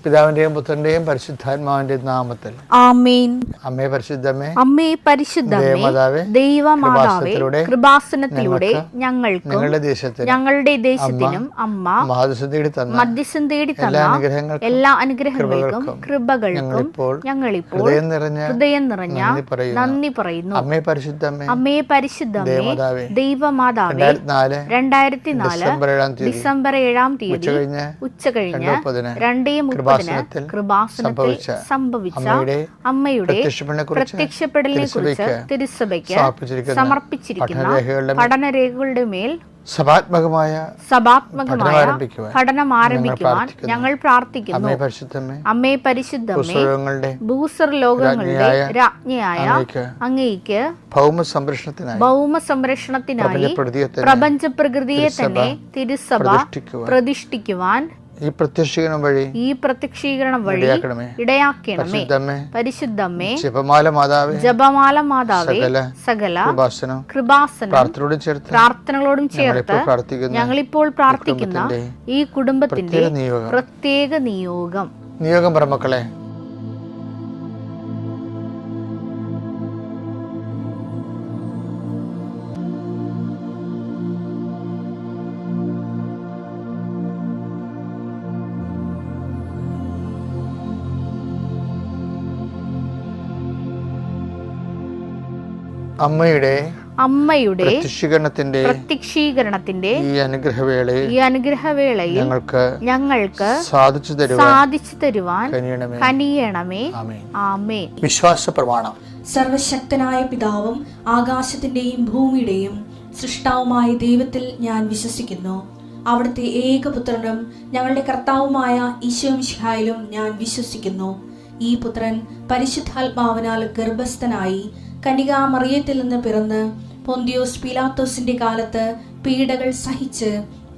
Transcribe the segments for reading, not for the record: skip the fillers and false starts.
പിതാവിന്റെയും പുത്രന്റെയും പരിശുദ്ധാത്മാവിന്റെയും നാമത്തിൽ ആമേൻ. അമ്മേ പരിശുദ്ധമേ, അമ്മേ പരിശുദ്ധമേ, ദൈവമാതാവേ, കൃപാസനത്തിലൂടെ ഞങ്ങളുടെ ദേശത്തിനും അമ്മ മധ്യസ്ഥം തേടി തന്ന എല്ലാ അനുഗ്രഹങ്ങൾക്കും കൃപകൾക്കും ഞങ്ങളിപ്പോൾ ഹൃദയം നിറഞ്ഞ നന്ദി പറയുന്നു. അമ്മേ പരിശുദ്ധമേ, ദൈവമാതാവേ, 2004 ഡിസംബർ 7 തീയതി ഉച്ചകഴിഞ്ഞ് 2:30 കൃപാസനത്തിൽ സംഭവിച്ച അമ്മയുടെ പ്രത്യക്ഷപ്പെടലിനെ കുറിച്ച് തിരുസഭയ്ക്ക് സമർപ്പിച്ചിരിക്കുന്ന പഠനരേഖകളുടെ മേൽ സഭാത്മകമായ പഠനം ആരംഭിക്കുവാൻ ഞങ്ങൾ പ്രാർത്ഥിക്കുന്നു. അമ്മേ പരിശുദ്ധമേ, ഭൂസ്വർ ലോകങ്ങളുടെ രാജ്ഞിയായ അങ്ങേയ്ക്ക് ഭൗമ സംരക്ഷണത്തിനായി പ്രപഞ്ച പ്രകൃതിയെ തന്നെ തിരുസഭ പ്രതിഷ്ഠിക്കുവാൻ ഈ പ്രത്യക്ഷീകരണം വഴി ഇടയാക്കണമേ. പരിശുദ്ധമേ, ജപമാല മാതാവേ, സകല കൃപാസനം പ്രാർത്ഥനകളോടും ചേർത്ത് ഞങ്ങളിപ്പോൾ പ്രാർത്ഥിക്കുന്ന ഈ കുടുംബത്തിന്റെ പ്രത്യേക നിയോഗം മക്കളെ, അമ്മയുടെ പ്രത്യക്ഷീകരണത്തിന്റെ ഈ അനുഗ്രഹവേളയിൽ ഞങ്ങൾക്ക് സാധിച്ചു തരുവാൻ കനിയണമേ. ആമേൻ. വിശ്വാസ പ്രമാണം. സർവശക്തനായ പിതാവും ആകാശത്തിന്റെയും ഭൂമിയുടെയും സൃഷ്ടാവുമായ ദൈവത്തിൽ ഞാൻ വിശ്വസിക്കുന്നു. അവിടുത്തെ ഏകപുത്രനും ഞങ്ങളുടെ കർത്താവുമായ ഈശോ മിശിഹായിലും ഞാൻ വിശ്വസിക്കുന്നു. ഈ പുത്രൻ പരിശുദ്ധാത്മാവിനാൽ ഗർഭസ്ഥനായി കന്യകാമറിയത്തിൽ നിന്ന് പിറന്ന് പൊന്തിയോസ് പീലാത്തോസിന്റെ കാലത്ത് പീഡകൾ സഹിച്ച്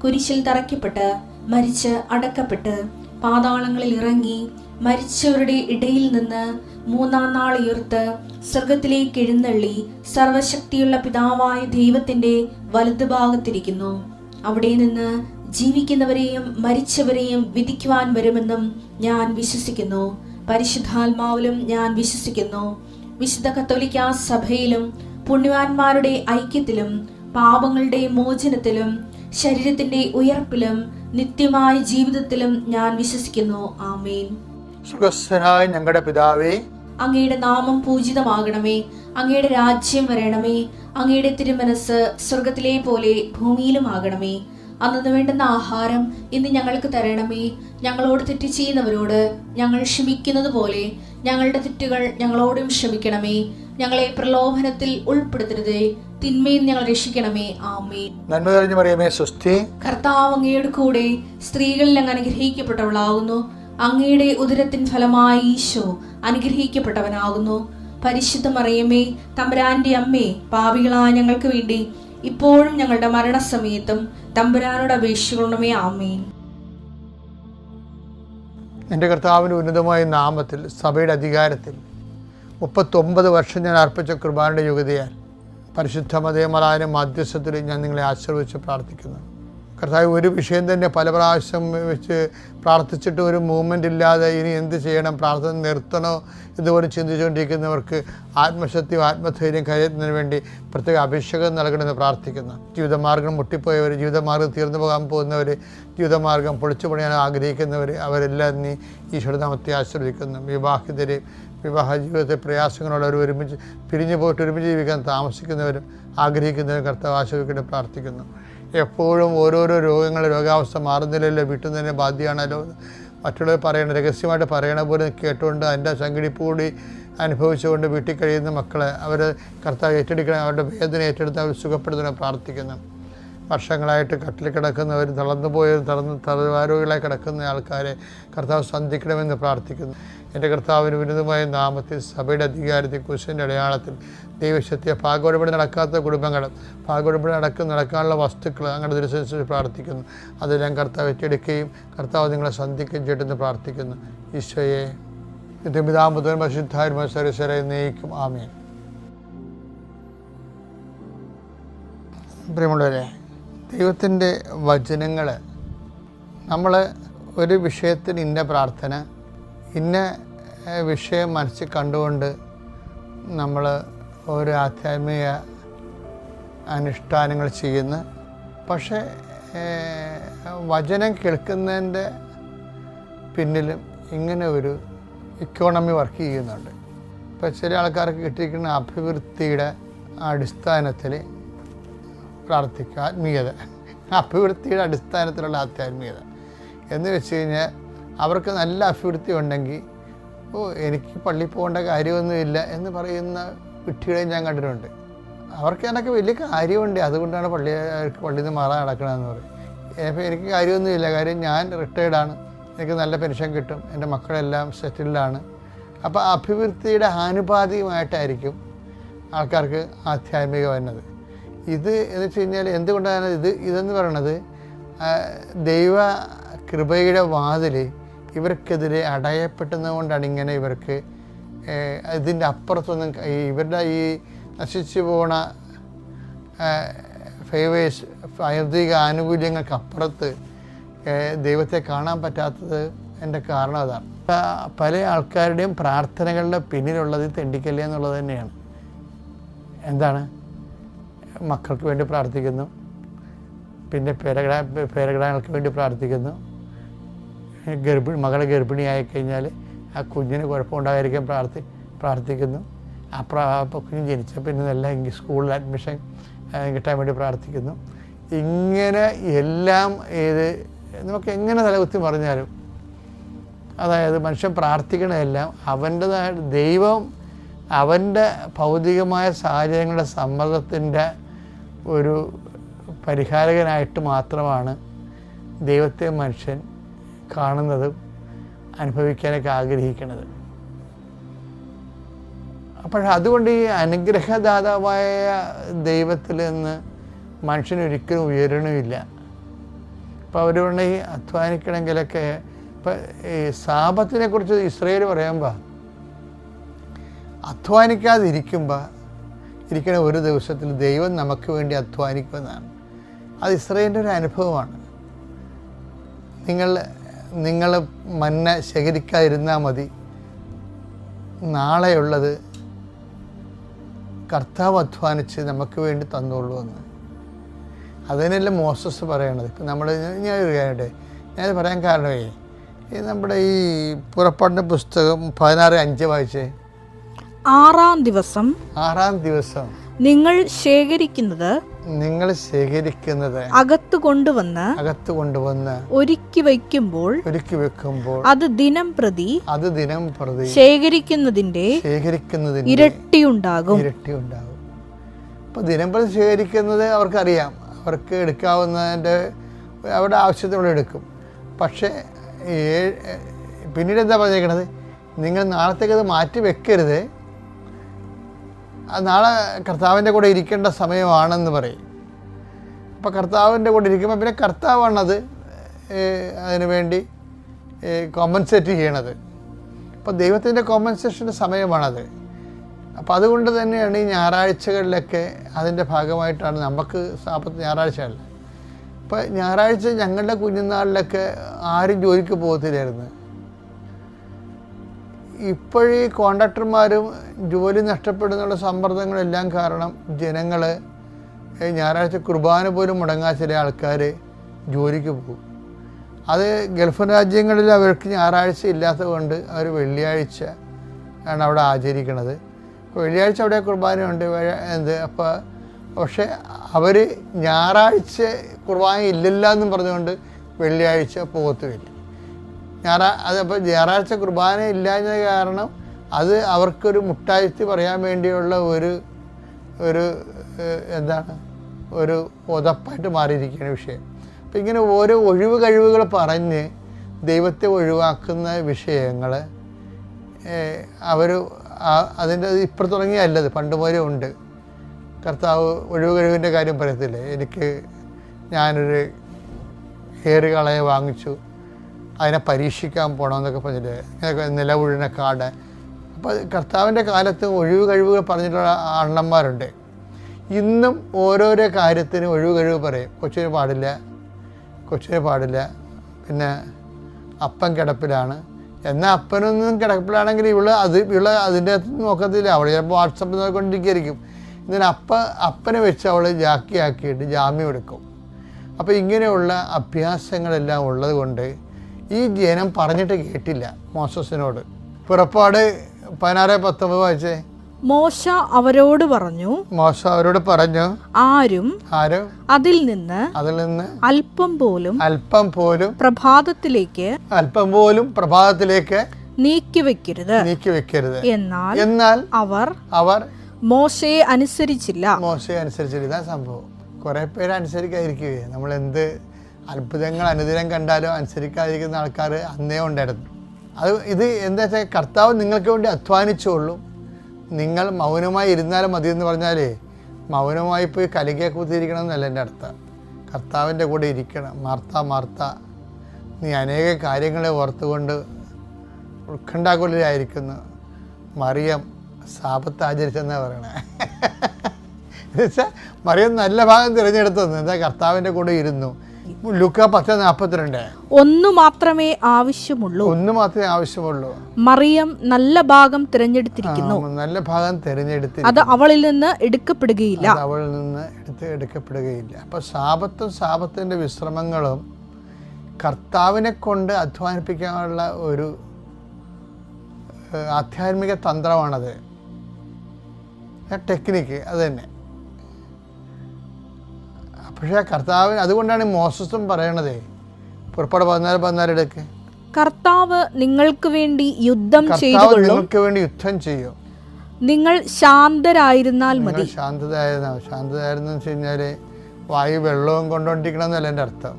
കുരിശിൽ തറയ്ക്കപ്പെട്ട് മരിച്ച് അടക്കപ്പെട്ട് പാതാളങ്ങളിൽ ഇറങ്ങി മരിച്ചവരുടെ ഇടയിൽ നിന്ന് 3-ാം നാൾ ഉയർത്ത് സ്വർഗത്തിലേക്ക് എഴുന്നള്ളി സർവശക്തിയുള്ള പിതാവായ ദൈവത്തിന്റെ വലതുഭാഗത്തിരിക്കുന്നു. അവിടെ നിന്ന് ജീവിക്കുന്നവരെയും മരിച്ചവരെയും വിധിക്കുവാൻ വരുമെന്നും ഞാൻ വിശ്വസിക്കുന്നു. പരിശുദ്ധാത്മാവിലും ഞാൻ വിശ്വസിക്കുന്നു. വിശുദ്ധ കത്തോലിക്കാ സഭയിലും പുണ്യവാന്മാരുടെ ഐക്യത്തിലും പാപങ്ങളുടെ മോചനത്തിലും ശരീരത്തിന്റെ ഉയർപ്പിലും നിത്യമായ ജീവിതത്തിലും ഞാൻ വിശ്വസിക്കുന്നു. ആമേൻ. സ്വർഗ്ഗസ്ഥനായ ഞങ്ങളുടെ പിതാവേ, അങ്ങയുടെ നാമം പൂജിതമാകണമേ. അങ്ങയുടെ രാജ്യം വരണമേ. അങ്ങയുടെ തിരുമനസ് സ്വർഗത്തിലെ പോലെ ഭൂമിയിലും ആകണമേ. അന്നു വേണ്ടുന്ന ആഹാരം ഇന്ന് ഞങ്ങൾക്ക് തരണമേ. ഞങ്ങളോട് തെറ്റ് ചെയ്യുന്നവരോട് ഞങ്ങൾ ക്ഷമിക്കുന്നത് പോലെ ഞങ്ങളുടെ തെറ്റുകൾ ഞങ്ങളോടും ക്ഷമിക്കണമേ. ഞങ്ങളെ പ്രലോഭനത്തിൽ ഉൾപ്പെടുത്തരുതേ, തിന്മയിൽ ഞങ്ങൾ രക്ഷിക്കണമേ. ആമേൻ. നന്മ നിറഞ്ഞ മറിയമേ, സ്വസ്തി. കർത്താവ് അങ്ങയുടെ കൂടെ സ്ത്രീകളിൽ അങ്ങ് അനുഗ്രഹിക്കപ്പെട്ടവളാകുന്നു. അങ്ങയുടെ ഉദരത്തിൻ ഫലമായി ഈശോ അനുഗ്രഹിക്കപ്പെട്ടവനാകുന്നു. പരിശുദ്ധ മറിയമേ, തമ്പുരാന്റെ അമ്മേ, പാപികളായ ഞങ്ങൾക്ക് വേണ്ടി ഇപ്പോഴും ഞങ്ങളുടെ മരണസമയത്തും തമ്പുരാനോട് അപേക്ഷിക്കണമേ. ആമേൻ. എൻ്റെ കർത്താവിൻ്റെ ഉന്നതമായ നാമത്തിൽ സഭയുടെ അധികാരത്തിൽ 39 വർഷം ഞാൻ അർപ്പിച്ച കൃപാനയുടെ യോഗ്യതയാൽ പരിശുദ്ധ മതേമറായ മധ്യസ്ഥത്തിൽ ഞാൻ നിങ്ങളെ ആശീർവദിച്ച് പ്രാർത്ഥിക്കുന്നു. കർത്താവ്, ഒരു വിഷയം തന്നെ പല പ്രാവശ്യം വെച്ച് പ്രാർത്ഥിച്ചിട്ട് ഒരു മൂവ്മെൻ്റ് ഇല്ലാതെ ഇനി എന്ത് ചെയ്യണം, പ്രാർത്ഥന നിർത്തണോ ഇതുപോലെ ചിന്തിച്ചുകൊണ്ടിരിക്കുന്നവർക്ക് ആത്മശക്തിയും ആത്മധൈര്യം കരുതുന്നതിന് വേണ്ടി പ്രത്യേക അഭിഷേകം നൽകണമെന്ന് പ്രാർത്ഥിക്കുന്നു. ജീവിതമാർഗം മുട്ടിപ്പോയവർ, ജീവിതമാർഗം തീർന്നു പോകാൻ പോകുന്നവർ, ജീവിതമാർഗം പൊളിച്ചു പണിയാൻ ആഗ്രഹിക്കുന്നവർ, അവരെല്ലാം നീ ഈശോയുടെ നാമത്തെ ആശീർവദിക്കുന്നു. വിവാഹിതരെയും വിവാഹ ജീവിതത്തെ പ്രയാസങ്ങളോട് ഒരുമിച്ച് പിരിഞ്ഞു പോയിട്ട് ഒരുമിച്ച് ജീവിക്കാൻ താമസിക്കുന്നവരും ആഗ്രഹിക്കുന്നവരും കർത്താവ് ആശീർവദിക്കട്ടെ പ്രാർത്ഥിക്കുന്നു. എപ്പോഴും ഓരോരോ രോഗാവസ്ഥ മാറുന്നില്ലല്ലോ, വീട്ടിൽ നിന്ന് തന്നെ ബാധ്യമാണല്ലോ, മറ്റുള്ളവർ പറയണം, രഹസ്യമായിട്ട് പറയണ പോലെ കേട്ടുകൊണ്ട് അതിൻ്റെ സംഘടിപ്പ് കൂടി അനുഭവിച്ചുകൊണ്ട് വീട്ടിൽ കഴിയുന്ന മക്കളെ അവർ കർത്താവ് ഏറ്റെടുക്കണം, അവരുടെ വേദന ഏറ്റെടുത്ത് അവർ സുഖപ്പെടുത്തണം പ്രാർത്ഥിക്കുന്നു. വർഷങ്ങളായിട്ട് കട്ടിൽ കിടക്കുന്നവരും തളർന്നുപോയവരും തളർവാരോഗികളായി കിടക്കുന്ന ആൾക്കാരെ കർത്താവ് സന്ധിക്കണമെന്ന് പ്രാർത്ഥിക്കുന്നു. എൻ്റെ കർത്താവിന് ഉന്നതമായ നാമത്തിൽ സഭയുടെ അധികാരത്തിൽ കുരിശിൻ്റെ അടയാളത്തിൽ ദൈവശക്തിയെ ഭാഗോടപടി നടക്കാത്ത കുടുംബങ്ങളും ഭാഗോടപടി നടക്കാനുള്ള വസ്തുക്കൾ അങ്ങനെ ദുരിതനുസരിച്ച് പ്രാർത്ഥിക്കുന്നു. അതെല്ലാം കർത്താവ് ഏറ്റെടുക്കുകയും കർത്താവ് നിങ്ങളെ സന്ധിക്കുകയും ചെയ്തെന്ന് പ്രാർത്ഥിക്കുന്നു. ഈശോയെ പിതാമുതൻ പരിശുദ്ധാത്മാ സർവ്വശക്തനായ എന്നേക്കും ആമേൻ. പ്രിയമുള്ളവരെ, ദൈവത്തിൻ്റെ വചനങ്ങൾ നമ്മൾ ഒരു വിഷയത്തിന് ഇന്ന പ്രാർത്ഥന, ഇന്ന വിഷയം മനസ്സിൽ കണ്ടുകൊണ്ട് നമ്മൾ ഓരോ ആധ്യാത്മിക അനുഷ്ഠാനങ്ങൾ ചെയ്യുന്നു. പക്ഷേ വചനം കേൾക്കുന്നതിൻ്റെ പിന്നിലും ഇങ്ങനെ ഒരു ഇക്കോണമി വർക്ക് ചെയ്യുന്നുണ്ട്. ഇപ്പോൾ ചില ആൾക്കാർക്ക് കിട്ടിയിരിക്കുന്ന അഭിവൃദ്ധിയുടെ അടിസ്ഥാനത്തിൽ പ്രാർത്ഥിക്കുക, ആത്മീയത, അഭിവൃദ്ധിയുടെ അടിസ്ഥാനത്തിലുള്ള ആധ്യാത്മികത എന്ന് വെച്ച് കഴിഞ്ഞാൽ അവർക്ക് നല്ല അഭിവൃദ്ധി ഉണ്ടെങ്കിൽ എനിക്ക് പള്ളിയിൽ പോകേണ്ട കാര്യമൊന്നുമില്ല എന്ന് പറയുന്ന കുട്ടികളെയും ഞാൻ കണ്ടിട്ടുണ്ട്. അവർക്ക് എന്നൊക്കെ വലിയ കാര്യമുണ്ട്, അതുകൊണ്ടാണ് പള്ളിയിൽ നിന്ന് മാറാൻ നടക്കണമെന്ന് പറയും. അപ്പോൾ എനിക്ക് കാര്യമൊന്നുമില്ല, കാര്യം ഞാൻ റിട്ടയർഡാണ്, എനിക്ക് നല്ല പെൻഷൻ കിട്ടും, എൻ്റെ മക്കളെല്ലാം സെറ്റിൽഡാണ്. അപ്പോൾ അഭിവൃദ്ധിയുടെ ആനുപാതികമായിട്ടായിരിക്കും ആൾക്കാർക്ക് ആധ്യാത്മിക വരുന്നത്. ഇത് എന്ന് വെച്ച് കഴിഞ്ഞാൽ എന്തുകൊണ്ടാണ് ഇതെന്ന് പറയണത്, ദൈവ കൃപയുടെ വാതിൽ ഇവർക്കെതിരെ അടയപ്പെട്ടുന്നതുകൊണ്ടാണ് ഇങ്ങനെ ഇവർക്ക് ഇതിൻ്റെ അപ്പുറത്തൊന്നും ഇവരുടെ ഈ നശിച്ചു പോണ ഫേവേഴ്സ്, ഭൗതിക ആനുകൂല്യങ്ങൾക്കപ്പുറത്ത് ദൈവത്തെ കാണാൻ പറ്റാത്തത് എൻ്റെ കാരണം അതാണ്. പല ആൾക്കാരുടെയും പ്രാർത്ഥനകളുടെ പിന്നിലുള്ളത് തെണ്ടിക്കല്ലേ എന്നുള്ളത് തന്നെയാണ്. എന്താണ്? മക്കൾക്ക് വേണ്ടി പ്രാർത്ഥിക്കുന്നു, പിന്നെ പേരഗ്രാങ്ങൾക്ക് വേണ്ടി പ്രാർത്ഥിക്കുന്നു, മകളെ ഗർഭിണിയായി കഴിഞ്ഞാൽ ആ കുഞ്ഞിന് കുഴപ്പമുണ്ടാകാതിരിക്കാൻ പ്രാർത്ഥിക്കുന്നു, കുഞ്ഞ് ജനിച്ച പിന്നെ നല്ല സ്കൂളിൽ അഡ്മിഷൻ കിട്ടാൻ വേണ്ടി പ്രാർത്ഥിക്കുന്നു. ഇങ്ങനെ എല്ലാം നമുക്ക് എങ്ങനെ തലകുത്തി പറഞ്ഞാലും, അതായത് മനുഷ്യൻ പ്രാർത്ഥിക്കണതെല്ലാം അവൻ്റെതായ ദൈവം അവൻ്റെ ഭൗതികമായ സാഹചര്യങ്ങളുടെ സമ്മർദ്ദത്തിൻ്റെ ഒരു പരിഹാരകനായിട്ട് മാത്രമാണ് ദൈവത്തെ മനുഷ്യൻ കാണുന്നതും അനുഭവിക്കാനൊക്കെ ആഗ്രഹിക്കുന്നത്. അപ്പോൾ അതുകൊണ്ട് ഈ അനുഗ്രഹദാതാവായ ദൈവത്തിൽ നിന്ന് മനുഷ്യനൊരിക്കലും ഉയരണമില്ല. ഇപ്പോൾ അവർ പറഞ്ഞ ഈ അധ്വാനിക്കണമെങ്കിലൊക്കെ ഇപ്പം ഈ സാപത്തിനെ കുറിച്ച് ഇസ്രായേൽ പറയുമ്പോൾ ഇരിക്കണ ഒരു ദിവസത്തിൽ ദൈവം നമുക്ക് വേണ്ടി അധ്വാനിക്കുമെന്നാണ്. അത് ഇസ്രായേലിൻ്റെ ഒരു അനുഭവമാണ്. നിങ്ങൾ മന്ന ശേഖരിക്കാതിരുന്നാൽ മതി, നാളെയുള്ളത് കർത്താവ് അധ്വാനിച്ച് നമുക്ക് വേണ്ടി തന്നോളൂ എന്ന്. അതിനല്ലേ മോസസ് പറയണത്. ഇപ്പം ഞാനത് പറയാൻ കാരണമേ, നമ്മുടെ ഈ പുറപ്പാടിൻ്റെ പുസ്തകം 16:5 വായിച്ചേ. ആറാം ദിവസം നിങ്ങൾ ശേഖരിക്കുന്നത് അകത്തു കൊണ്ടുവന്ന് ഒരുക്കി വെക്കുമ്പോൾ അത് ദിനം പ്രതി ശേഖരിക്കുന്നതിന്റെ ഇരട്ടിയുണ്ടാകും. അപ്പോൾ ദിനം പ്രതി ശേഖരിക്കുന്നത് അവർക്കറിയാം, അവർക്ക് എടുക്കാവുന്നതിൻ്റെ അവരുടെ ആവശ്യത്തിനുള്ള എടുക്കും. പക്ഷേ പിന്നീട് എന്താ പറഞ്ഞേക്കണത്, നിങ്ങൾ നാളത്തേക്ക് അത് മാറ്റി വെക്കരുത്, നാളെ കർത്താവിൻ്റെ കൂടെ ഇരിക്കേണ്ട സമയമാണെന്ന് പറയും. അപ്പോൾ കർത്താവിൻ്റെ കൂടെ ഇരിക്കുമ്പോൾ പിന്നെ കർത്താവാണത് അതിനു വേണ്ടി കോമ്പൻസേറ്റ് ചെയ്യണത്. അപ്പോൾ ദൈവത്തിൻ്റെ കോമ്പൻസേഷൻ്റെ സമയമാണത്. അപ്പോൾ അതുകൊണ്ട് തന്നെയാണ് ഈ ഞായറാഴ്ചകളിലൊക്കെ അതിൻ്റെ ഭാഗമായിട്ടാണ് നമുക്ക് ഞായറാഴ്ചയല്ല. ഇപ്പോൾ ഞായറാഴ്ച ഞങ്ങളുടെ കുഞ്ഞുനാളിലൊക്കെ ആരും ജോലിക്ക് പോകത്തില്ലായിരുന്നു. ഇപ്പോഴീ കോൺട്രാക്ടർമാരും ജോലി നഷ്ടപ്പെടുന്നുള്ള സമ്മർദ്ദങ്ങളെല്ലാം കാരണം ജനങ്ങൾ ഞായറാഴ്ച കുർബാന പോലും മുടങ്ങാൻ ചില ആൾക്കാർ ജോലിക്ക് പോകും. അത് ഗൾഫ് രാജ്യങ്ങളിൽ അവർക്ക് ഞായറാഴ്ച ഇല്ലാത്തത് കൊണ്ട് അവർ വെള്ളിയാഴ്ച ആണ് അവിടെ ആചരിക്കണത്. അപ്പോൾ വെള്ളിയാഴ്ച അവിടെ കുർബാനയുണ്ട്. അപ്പോൾ പക്ഷേ അവർ ഞായറാഴ്ച കുർബാന ഇല്ലില്ല എന്നും പറഞ്ഞുകൊണ്ട് വെള്ളിയാഴ്ച പോകത്തുമില്ല. അതപ്പോൾ ഞായറാഴ്ച കുർബാന ഇല്ലാഞ്ഞ കാരണം അത് അവർക്കൊരു മുട്ടാഴ്ത്തി പറയാൻ വേണ്ടിയുള്ള ഒരു ഉതപ്പായിട്ട് മാറിയിരിക്കുന്ന വിഷയം. അപ്പം ഇങ്ങനെ ഓരോ ഒഴിവ് കഴിവുകൾ പറഞ്ഞ് ദൈവത്തെ ഒഴിവാക്കുന്ന വിഷയങ്ങൾ അതിൻ്റെ ഇപ്പുറത്ത് തുടങ്ങിയല്ലത്, പണ്ട് പോലെ ഉണ്ട്. കർത്താവ് ഒഴിവ് കഴിവിൻ്റെ കാര്യം പറയത്തില്ലേ, ഞാനൊരു ഹെയർ കളയെ വാങ്ങിച്ചു, അതിനെ പരീക്ഷിക്കാൻ പോകണമെന്നൊക്കെ പറഞ്ഞിട്ട് നിലവുഴിന കാട്. അപ്പോൾ കർത്താവിൻ്റെ കാലത്ത് ഒഴിവ് കഴിവുകൾ പറഞ്ഞിട്ടുള്ള അണ്ണന്മാരുണ്ട്. ഇന്നും ഓരോരോ കാര്യത്തിന് ഒഴിവ് കഴിവ് പറയും. കൊച്ചിന് പാടില്ല, പിന്നെ അപ്പം കിടപ്പിലാണ്, എന്നാൽ അപ്പനൊന്നും കിടപ്പിലാണെങ്കിൽ ഇവള് അതിൻ്റെ അകത്ത് നോക്കത്തില്ല. അവൾ ചിലപ്പോൾ വാട്സപ്പ് നോക്കിക്കൊണ്ടിരിക്കുകയായിരിക്കും. ഇതിന് അപ്പനെ വെച്ച് അവൾ ജാക്കിയാക്കിയിട്ട് ജാമ്യം എടുക്കും. അപ്പോൾ ഇങ്ങനെയുള്ള അഭ്യാസങ്ങളെല്ലാം ഉള്ളത് കൊണ്ട് ഈ ജനം പറഞ്ഞിട്ട് കേട്ടില്ല മോശസിനോട്. പുറപ്പാട് 16:19 വായിച്ചേ. മോശ അവരോട് പറഞ്ഞു, ആരും അതിൽ നിന്ന് അല്പം പോലും പ്രഭാതത്തിലേക്ക് നീക്കിവെക്കരുത്. എന്നാൽ അവർ മോശയെ അനുസരിച്ചില്ല. ഇതാ സംഭവം. കുറെ പേര് അനുസരിക്കാതിരിക്കുകയെ. നമ്മൾ എന്ത് അത്ഭുതങ്ങൾ അനുദിനം കണ്ടാലും അനുസരിക്കാതിരിക്കുന്ന ആൾക്കാർ അന്നേ ഉണ്ടായിരുന്നു. ഇത് എന്താ വെച്ചാൽ കർത്താവ് നിങ്ങൾക്ക് വേണ്ടി അധ്വാനിച്ചോളൂ, നിങ്ങൾ മൗനമായി ഇരുന്നാലും മതി എന്ന് പറഞ്ഞാലേ മൗനമായി പോയി കലികയെ കുത്തിയിരിക്കണം എന്നല്ല എൻ്റെ അർത്ഥം. കർത്താവിൻ്റെ കൂടെ ഇരിക്കണം. മാർത്ത നീ അനേക കാര്യങ്ങളെ ഓർത്തുകൊണ്ട് ഉത്കണ്ഠാകുലരായിരിക്കുന്നു. മറിയം സാബത്ത് ആചരിച്ചെന്നാണ് പറയണേ. എന്നുവെച്ചാൽ മറിയം നല്ല ഭാഗം തിരഞ്ഞെടുത്തു. എന്താ കർത്താവിൻ്റെ കൂടെ ഇരുന്നു. ലൂക്കാ 10:42 ഒന്നു മാത്രമേ ആവശ്യമുള്ളൂ. മറിയം നല്ല ഭാഗം തിരഞ്ഞെടുത്തിരിക്കുന്നു. അത് അവളിൽ നിന്ന് എടുക്കപ്പെടുകയില്ല. അപ്പൊ സാബത്തിന്റെ വിശ്രമങ്ങളും കർത്താവിനെ കൊണ്ട് അധ്വാനിപ്പിക്കാനുള്ള ഒരു ആധ്യാത്മിക തന്ത്രമാണത്. ടെക്നിക്ക് അത് തന്നെ. പക്ഷേ കർത്താവ് അതുകൊണ്ടാണ് മോസസും പറയണതേ. പുറപ്പാട് 14:14 എടുക്ക്. കർത്താവ് നിങ്ങൾക്ക് വേണ്ടി യുദ്ധം ചെയ്യും. നിങ്ങൾ ശാന്തരായിരുന്നാൽ മതി. ശാന്തരായിരുന്നു വെച്ച് കഴിഞ്ഞാൽ വായു വെള്ളവും കൊണ്ടുകൊണ്ടിരിക്കണം എന്നല്ല എൻ്റെ അർത്ഥം.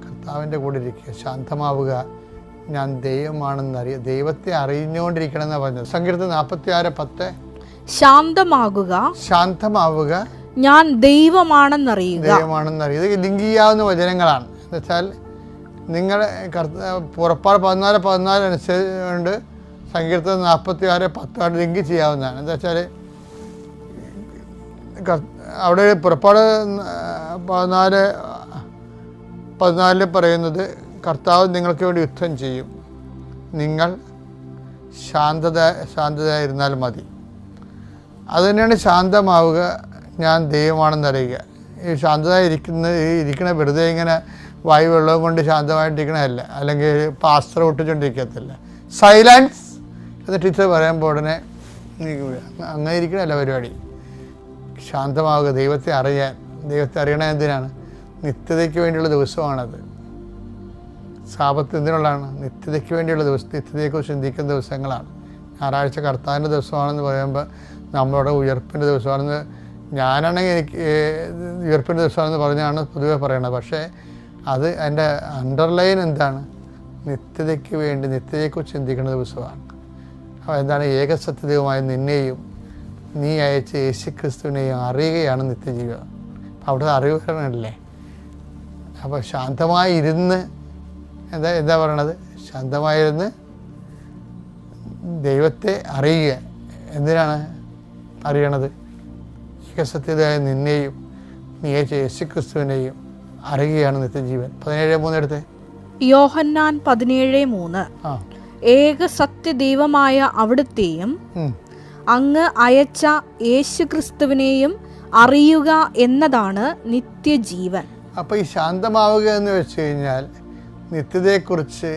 കർത്താവിൻ്റെ കൂടെ ഇരിക്കുക, ശാന്തമാവുക. ഞാൻ ദൈവമാണെന്ന് ദൈവത്തെ അറിഞ്ഞുകൊണ്ടിരിക്കണം എന്നാണ് പറഞ്ഞത്. സങ്കീർത്തനം 46:10 ശാന്തമാവുക, ഞാൻ ദൈവമാണെന്നറിയുക. ഇത് ലിങ്ക് ചെയ്യാവുന്ന വചനങ്ങളാണ്. എന്ന് വെച്ചാൽ നിങ്ങൾ പുറപ്പാട് 14:14 അനുസരിച്ചുകൊണ്ട് സങ്കീർത്തനം 46:10 ലിങ്ക് ചെയ്യാവുന്നതാണ്. എന്താ വെച്ചാൽ അവിടെ പുറപ്പാട് 14:14 പറയുന്നത് കർത്താവ് നിങ്ങൾക്ക് വേണ്ടി യുദ്ധം ചെയ്യും, നിങ്ങൾ ശാന്തതയായിരുന്നാൽ മതി. അതുതന്നെയാണ് ശാന്തമാവുക, ഞാൻ ദൈവമാണെന്നറിയുക. ഈ ശാന്തത ഇരിക്കണ വെറുതെ ഇങ്ങനെ വായു വെള്ളവും കൊണ്ട് ശാന്തമായിട്ടിരിക്കണമല്ല, അല്ലെങ്കിൽ പാസ്ത്ര ഒട്ടിച്ചുകൊണ്ടിരിക്കത്തില്ല. സൈലൻസ് എന്ന് ടീച്ചർ പറയുമ്പോൾ ഉടനെ അങ്ങനെ ഇരിക്കണമല്ല പരിപാടി. ശാന്തമാവുക, ദൈവത്തെ അറിയണത് എന്തിനാണ്? നിത്യതയ്ക്ക് വേണ്ടിയുള്ള ദിവസമാണത്. സാബത്ത് എന്തിനുള്ളതാണ്? നിത്യതയ്ക്ക് വേണ്ടിയുള്ള ദിവസം, നിത്യതയെക്കുറിച്ച് ചിന്തിക്കുന്ന ദിവസങ്ങളാണ്. ഞായറാഴ്ച കർത്താവിൻ്റെ ദിവസമാണെന്ന് പറയുമ്പോൾ നമ്മളോട് ഉയർപ്പിൻ്റെ ദിവസമാണെന്ന്, ഞാനാണെങ്കിൽ എനിക്ക് ഉയർപ്പിൻ്റെ ദിവസമാണെന്ന് പറഞ്ഞാണ് പൊതുവെ പറയണത്. പക്ഷേ അത് എൻ്റെ അണ്ടർലൈൻ എന്താണ്? നിത്യതയ്ക്ക് വേണ്ടി, നിത്യതയെക്കുറിച്ച് ചിന്തിക്കുന്ന ദിവസമാണ്. അപ്പോൾ എന്താണ്? ഏകസത്യദൈവമായ നിന്നെയും നീ അയച്ച യേശുക്രിസ്തുവിനെയും അറിയുകയാണ് നിത്യജീവിതം. അപ്പോൾ അവിടെ അറിവുകളല്ലേ. അപ്പോൾ ശാന്തമായി ഇരുന്ന് എന്താ പറയണത്? ശാന്തമായിരുന്ന് ദൈവത്തെ അറിയുക. എന്തിനാണ് അറിയണത്? ഏകസത്യതയായ നിന്നെയും നീ അയച്ച യേശുക്രിസ്തുവിനെയും അറിയുകയാണ് നിത്യജീവൻ. 17:3 എടുത്തേ. യോഹന്നാൻ 17:3 ഏക സത്യദൈവമായ അവിടുത്തെയും അങ്ങ് അയച്ച യേശുക്രിസ്തുവിനെയും അറിയുക എന്നതാണ് നിത്യജീവൻ. അപ്പോൾ ഈ ശാന്തമാവുക എന്ന് വെച്ച് കഴിഞ്ഞാൽ നിത്യതയെക്കുറിച്ച്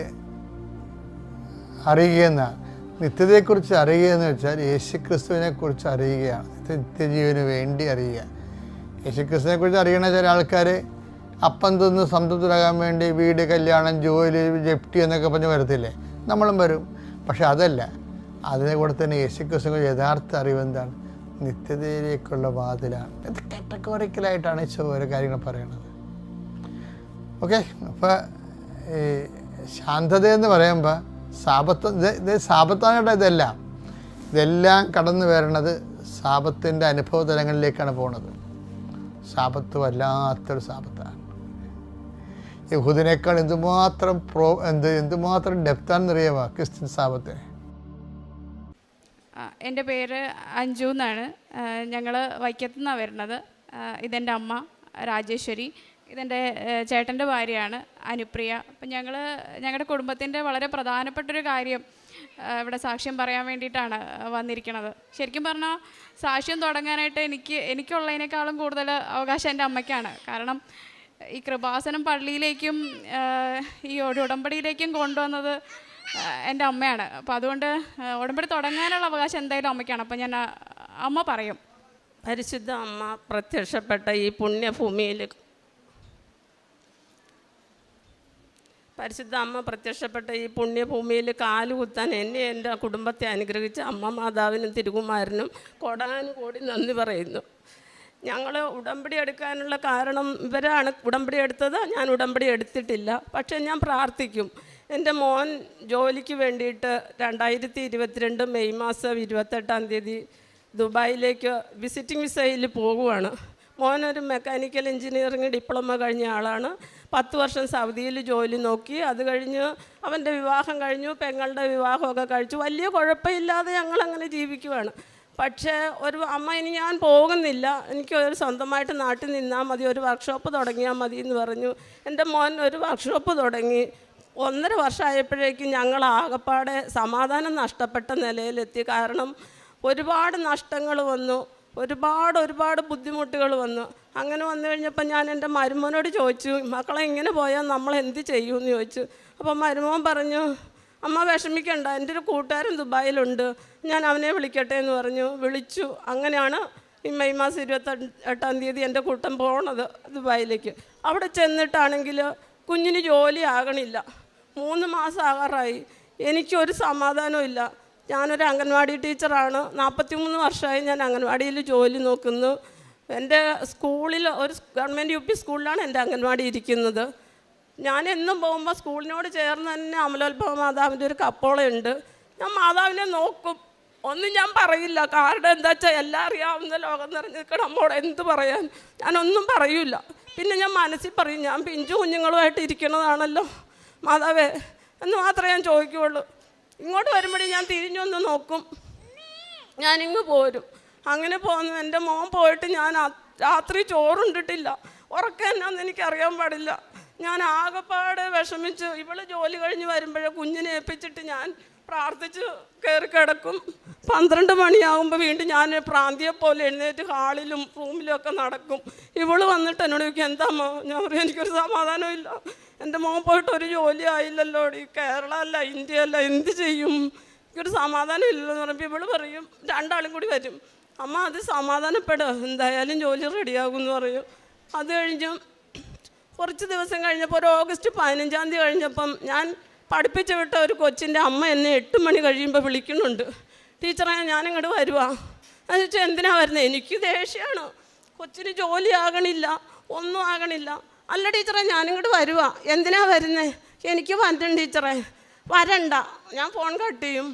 അറിയുക എന്നാണ്. നിത്യതയെക്കുറിച്ച് അറിയുക എന്ന് വെച്ചാൽ യേശുക്രിസ്തുവിനെ കുറിച്ച് അറിയുകയാണ്. നിത്യജീവന് വേണ്ടി അറിയുക. യേശുക്രിസ്തുവിനെ കുറിച്ച് അറിയണ ചില ആൾക്കാർ അപ്പം തിന്ന് സംതൃപ്തരാകാൻ വേണ്ടി വീട്, കല്യാണം, ജോലി, ജപ്തി എന്നൊക്കെ പറഞ്ഞ് വരത്തില്ലേ? നമ്മളും വരും. പക്ഷെ അതല്ല, അതിനെ കൂടെ തന്നെ യേശുക്രിസ്തുവിനെ യഥാർത്ഥ അറിവ് എന്താണ്? നിത്യതയിലേക്കുള്ള വാതിലാണ്. ഇത് കാറ്റഗോറിക്കലായിട്ടാണ് ഓരോ കാര്യങ്ങൾ പറയണത്. ഓക്കെ. അപ്പോൾ ഈ ശാന്തത എന്ന് പറയുമ്പോൾ സാപത്താനായിട്ട് ഇതെല്ലാം കടന്നു വരണത് സാപത്തിൻ്റെ അനുഭവ തലങ്ങളിലേക്കാണ് പോണത്. സാപത്ത് വല്ലാത്തൊരു സാപത്താണ്. യഹൂദിനേക്കാൾ എന്തുമാത്രം ഡെപ്താണെന്നറിയാമോ ക്രിസ്ത്യൻ സാപത്തിന്? എൻ്റെ പേര് അഞ്ജു എന്നാണ്. ഞങ്ങൾ വൈക്കത്തു നിന്നാണ് വരുന്നത്. ഇതെൻ്റെ അമ്മ രാജേശ്വരി, ഇതെൻ്റെ ചേട്ടൻ്റെ ഭാര്യയാണ് അനുപ്രിയ. അപ്പം ഞങ്ങളുടെ കുടുംബത്തിൻ്റെ വളരെ പ്രധാനപ്പെട്ടൊരു കാര്യം ഇവിടെ സാക്ഷ്യം പറയാൻ വേണ്ടിയിട്ടാണ് വന്നിരിക്കുന്നത്. ശരിക്കും പറഞ്ഞാൽ സാക്ഷ്യം തുടങ്ങാനായിട്ട് എനിക്കുള്ളതിനേക്കാളും കൂടുതൽ അവകാശം എൻ്റെ അമ്മയ്ക്കാണ്. കാരണം ഈ കൃപാസനം പള്ളിയിലേക്കും ഈ ഉടമ്പടിയിലേക്കും കൊണ്ടുവന്നത് എൻ്റെ അമ്മയാണ്. അപ്പോൾ അതുകൊണ്ട് ഉടമ്പടി തുടങ്ങാനുള്ള അവകാശം എന്തായാലും അമ്മയ്ക്കാണ്. അപ്പം ഞാൻ അമ്മ പറയും. പരിശുദ്ധ അമ്മ പ്രത്യക്ഷപ്പെട്ട ഈ പുണ്യഭൂമിയിൽ കാലുകുത്താൻ എന്നെ എൻ്റെ കുടുംബത്തെ അനുഗ്രഹിച്ച അമ്മ മാതാവിനും തിരുകുമാരനും കോടാനുകോടി നന്ദി പറയുന്നു. ഞങ്ങൾ ഉടമ്പടി എടുക്കാനുള്ള കാരണം ഇവരാണ് ഉടമ്പടി എടുത്തത്, ഞാൻ ഉടമ്പടി എടുത്തിട്ടില്ല. പക്ഷേ ഞാൻ പ്രാർത്ഥിക്കും. എൻ്റെ മോൻ ജോലിക്ക് വേണ്ടിയിട്ട് 2022 മെയ് മാസം 28 ദുബായിലേക്ക് വിസിറ്റിംഗ് വിസയിൽ പോകുവാണ്. മോനൊരു മെക്കാനിക്കൽ എഞ്ചിനീയറിംഗ് ഡിപ്ലോമ കഴിഞ്ഞ ആളാണ്. 10 വർഷം സൗദിയിൽ ജോലി നോക്കി. അത് കഴിഞ്ഞ് അവൻ്റെ വിവാഹം കഴിഞ്ഞു, പെങ്ങളുടെ വിവാഹമൊക്കെ കഴിച്ചു. വലിയ കുഴപ്പമില്ലാതെ ഞങ്ങളങ്ങനെ ജീവിക്കുവാണ്. പക്ഷേ ഒരു അമ്മ, ഇനി ഞാൻ പോകുന്നില്ല, എനിക്ക് ഒരു സ്വന്തമായിട്ട് നാട്ടിൽ നിന്നാൽ മതി, ഒരു വർക്ക്ഷോപ്പ് തുടങ്ങിയാൽ മതി എന്ന് പറഞ്ഞു. എൻ്റെ മോൻ ഒരു വർക്ക്ഷോപ്പ് തുടങ്ങി. 1.5 വർഷമായപ്പോഴേക്കും ഞങ്ങൾ ആകപ്പാടെ സമാധാനം നഷ്ടപ്പെട്ട നിലയിലെത്തി. കാരണം ഒരുപാട് നഷ്ടങ്ങൾ വന്നു, ഒരുപാട് ബുദ്ധിമുട്ടുകൾ വന്നു. അങ്ങനെ വന്നു കഴിഞ്ഞപ്പോൾ ഞാൻ എൻ്റെ മരുമോനോട് ചോദിച്ചു, മക്കളെ ഇങ്ങനെ പോയാൽ നമ്മൾ എന്ത് ചെയ്യുമെന്ന് ചോദിച്ചു. അപ്പോൾ മരുമോൻ പറഞ്ഞു, അമ്മ വിഷമിക്കണ്ട, എൻ്റെ ഒരു കൂട്ടുകാരൻ ദുബായിലുണ്ട്, ഞാൻ അവനെ വിളിക്കട്ടെ എന്ന് പറഞ്ഞു. വിളിച്ചു. അങ്ങനെയാണ് ഈ മെയ് മാസം 28 എൻ്റെ കൂട്ടം പോണത് ദുബായിലേക്ക്. അവിടെ ചെന്നിട്ടാണെങ്കിൽ കുഞ്ഞിന് ജോലി ആകണില്ല. 3 മാസം ആകാറായി. എനിക്കൊരു സമാധാനവും ഇല്ല. ഞാനൊരു അംഗൻവാടി ടീച്ചറാണ്. 43 വർഷമായി ഞാൻ അംഗൻവാടിയിൽ ജോലി നോക്കുന്നു. എൻ്റെ സ്കൂളിൽ ഒരു ഗവൺമെൻറ് UP സ്കൂളിലാണ് എൻ്റെ അംഗൻവാടി ഇരിക്കുന്നത്. ഞാൻ എന്നും പോകുമ്പോൾ സ്കൂളിനോട് ചേർന്ന് തന്നെ അമലോത്ഭവ മാതാവിൻ്റെ ഒരു കപ്പോളയുണ്ട്. ഞാൻ മാതാവിനെ നോക്കും, ഒന്നും ഞാൻ പറയില്ല. കാരണം എന്താ വെച്ചാൽ എല്ലാം അറിയാവുന്ന ലോകം നിറഞ്ഞ് നിൽക്കണം, നമ്മോട് എന്ത് പറയാൻ, ഞാനൊന്നും പറയില്ല. പിന്നെ ഞാൻ മനസ്സിൽ പറയും, ഞാൻ പിഞ്ചു കുഞ്ഞുങ്ങളുമായിട്ട് ഇരിക്കണതാണല്ലോ മാതാവേ എന്ന് മാത്രമേ ഞാൻ ചോദിക്കുകയുള്ളൂ. ഇങ്ങോട്ട് വരുമ്പോഴേ ഞാൻ തിരിഞ്ഞൊന്ന് നോക്കും, ഞാനിങ്ങ് പോരും. അങ്ങനെ പോന്നു. എൻ്റെ മോൻ പോയിട്ട് ഞാൻ രാത്രി ചോറുണ്ടിട്ടില്ല. ഉറക്കം എന്നാന്ന് എനിക്കറിയാൻ പാടില്ല. ഞാൻ ആകെപ്പാടെ വിഷമിച്ച് ഇവള് ജോലി കഴിഞ്ഞ് വരുമ്പോഴേ കുഞ്ഞിനെ ഏൽപ്പിച്ചിട്ട് ഞാൻ പ്രാർത്ഥിച്ച് കയറി കിടക്കും. 12 മണിയാകുമ്പോൾ വീണ്ടും ഞാൻ പ്രാന്തിയെ പോലെ എഴുന്നേറ്റ് ഹാളിലും റൂമിലും ഒക്കെ നടക്കും. ഇവള് വന്നിട്ട് എന്നോട് ചോദിക്കും, എന്താമ്മ? ഞാൻ പറയും, എനിക്കൊരു സമാധാനം ഇല്ല, എൻ്റെ മോൻ പോയിട്ട് ഒരു ജോലി ആയില്ലല്ലോ, ഈ കേരള അല്ല ഇന്ത്യ അല്ല, എന്ത് ചെയ്യും, എനിക്കൊരു സമാധാനം ഇല്ലല്ലോ എന്ന് പറയുമ്പോൾ ഇവള് പറയും, 2 ആളും കൂടി വരും, അമ്മ അത് സമാധാനപ്പെടുക, എന്തായാലും ജോലി റെഡിയാകും എന്ന് പറയും. അത് കഴിഞ്ഞ് കുറച്ച് ദിവസം കഴിഞ്ഞപ്പോൾ ഒരു ഓഗസ്റ്റ് 15 കഴിഞ്ഞപ്പം ഞാൻ പഠിപ്പിച്ച് വിട്ട ഒരു കൊച്ചിൻ്റെ അമ്മ എന്നെ 8 മണി കഴിയുമ്പോൾ വിളിക്കുന്നുണ്ട്, ടീച്ചറെ ഞാനിങ്ങോട്ട് വരുവാ. എന്ന് വെച്ചാൽ എന്തിനാ വരുന്നത്? എനിക്ക് ദേഷ്യമാണ്, കൊച്ചിന് ജോലി ആകണില്ല, ഒന്നും ആകണില്ല. അല്ല ടീച്ചറെ ഞാനിങ്ങോട്ട് വരുവാ. എന്തിനാ വരുന്നത്? എനിക്ക് വരണം ടീച്ചറെ. വരണ്ട. ഞാൻ ഫോൺ കട്ട് ചെയ്യും.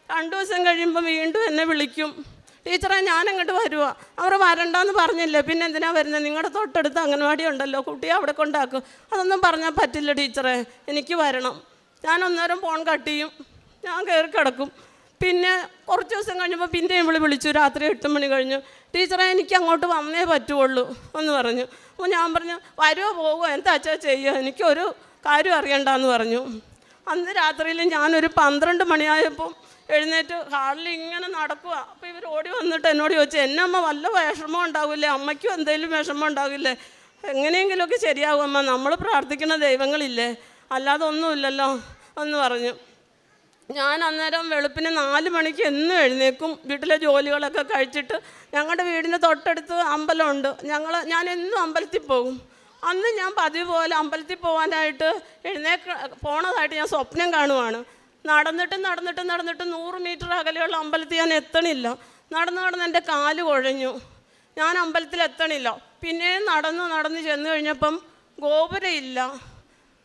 2 ദിവസം കഴിയുമ്പോൾ വീണ്ടും എന്നെ വിളിക്കും, ടീച്ചറെ ഞാനങ്ങോട്ട് വരുവാ. അവർ വരണ്ടെന്ന് പറഞ്ഞില്ലേ, പിന്നെ എന്തിനാ വരുന്നത്? നിങ്ങളുടെ തൊട്ടടുത്ത് അംഗൻവാടി ഉണ്ടല്ലോ, കുട്ടിയെ അവിടെ കൊണ്ടാക്കും. അതൊന്നും പറഞ്ഞാൽ പറ്റില്ല ടീച്ചറെ, എനിക്ക് വരണം. ഞാൻ അന്നേരം ഫോൺ കട്ട് ചെയ്യും, ഞാൻ കയറി കിടക്കും. പിന്നെ കുറച്ച് ദിവസം കഴിഞ്ഞപ്പോൾ പിന്നെയും വിളിച്ചു, രാത്രി 8 മണി കഴിഞ്ഞു, ടീച്ചറെ എനിക്ക് അങ്ങോട്ട് വന്നേ പറ്റുള്ളൂ എന്ന് പറഞ്ഞു. അപ്പോൾ ഞാൻ പറഞ്ഞു, വരുമോ പോകുമോ എന്താ അച്ഛാ ചെയ്യുക, എനിക്കൊരു കാര്യം അറിയണ്ടെന്ന് പറഞ്ഞു. അന്ന് രാത്രിയിൽ ഞാനൊരു 12 മണിയായപ്പോൾ എഴുന്നേറ്റ് ഹാളിൽ ഇങ്ങനെ നടക്കുക. അപ്പോൾ ഇവർ ഓടി വന്നിട്ട് എന്നോട് ചോദിച്ചു, എന്നെ അമ്മ വല്ല വിഷമം ഉണ്ടാകില്ലേ, അമ്മയ്ക്കും എന്തെങ്കിലും വിഷമം ഉണ്ടാകില്ലേ, എങ്ങനെയെങ്കിലുമൊക്കെ ശരിയാകും അമ്മ, നമ്മൾ പ്രാർത്ഥിക്കുന്ന ദൈവങ്ങളില്ലേ, അല്ലാതെ ഒന്നുമില്ലല്ലോ എന്ന് പറഞ്ഞു. ഞാൻ അന്നേരം വെളുപ്പിന് 4 മണിക്ക് എന്നും എഴുന്നേക്കും. വീട്ടിലെ ജോലികളൊക്കെ കഴിച്ചിട്ട് ഞങ്ങളുടെ വീടിന് തൊട്ടടുത്ത് അമ്പലമുണ്ട്, ഞാൻ എന്നും അമ്പലത്തിൽ പോകും. അന്ന് ഞാൻ പതിവ് പോലെ അമ്പലത്തിൽ പോകാനായിട്ട് പോണതായിട്ട് ഞാൻ സ്വപ്നം കാണുവാണ്. നടന്നിട്ട് 100 മീറ്റർ അകലെയുള്ള അമ്പലത്തിൽ ഞാൻ എത്തണില്ല. നടന്ന് എൻ്റെ കാല് കുഴഞ്ഞു, ഞാൻ അമ്പലത്തിൽ എത്തണില്ല. പിന്നെ നടന്ന് ചെന്ന് കഴിഞ്ഞപ്പം ഗോപുരമില്ല,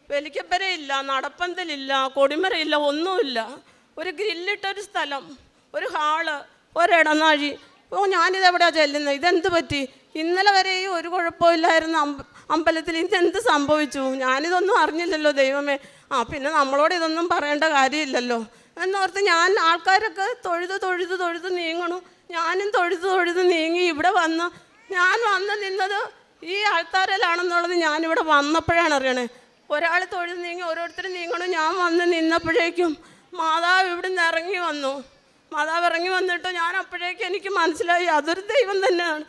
വെലിക്കപ്പരയില്ല, നടപ്പന്തലില്ല, കൊടിമരയില്ല, ഒന്നുമില്ല. ഒരു ഗ്രില്ലിട്ടൊരു സ്ഥലം, ഒരു ഹാള്, ഒരിടനാഴി. ഞാനിതെവിടെയാണ് ചെല്ലുന്നത്? ഇതെന്ത് പറ്റി? ഇന്നലെ വരെയും ഒരു കുഴപ്പമില്ലായിരുന്നു അമ്പലത്തിൽ, ഇതെന്ത് സംഭവിച്ചു? ഞാനിതൊന്നും അറിഞ്ഞില്ലല്ലോ ദൈവമേ. പിന്നെ നമ്മളോട് ഇതൊന്നും പറയേണ്ട കാര്യമില്ലല്ലോ എന്നോർത്ത് ഞാൻ ആൾക്കാരൊക്കെ തൊഴുത് നീങ്ങണു. ഞാനും തൊഴുത് നീങ്ങി ഇവിടെ വന്ന് ഞാൻ നിന്നത് ഈ ആൾക്കാരിലാണെന്നുള്ളത് ഞാനിവിടെ വന്നപ്പോഴാണ് അറിയണേ. ഒരാൾ തൊഴിൽ നീങ്ങി ഓരോരുത്തരും നീങ്ങണം. ഞാൻ വന്ന് നിന്നപ്പോഴേക്കും മാതാവ് ഇവിടുന്ന് ഇറങ്ങി വന്നു. മാതാവ് ഇറങ്ങി വന്നിട്ട് ഞാൻ അപ്പോഴേക്കും എനിക്ക് മനസ്സിലായി അതൊരു ദൈവം തന്നെയാണ്.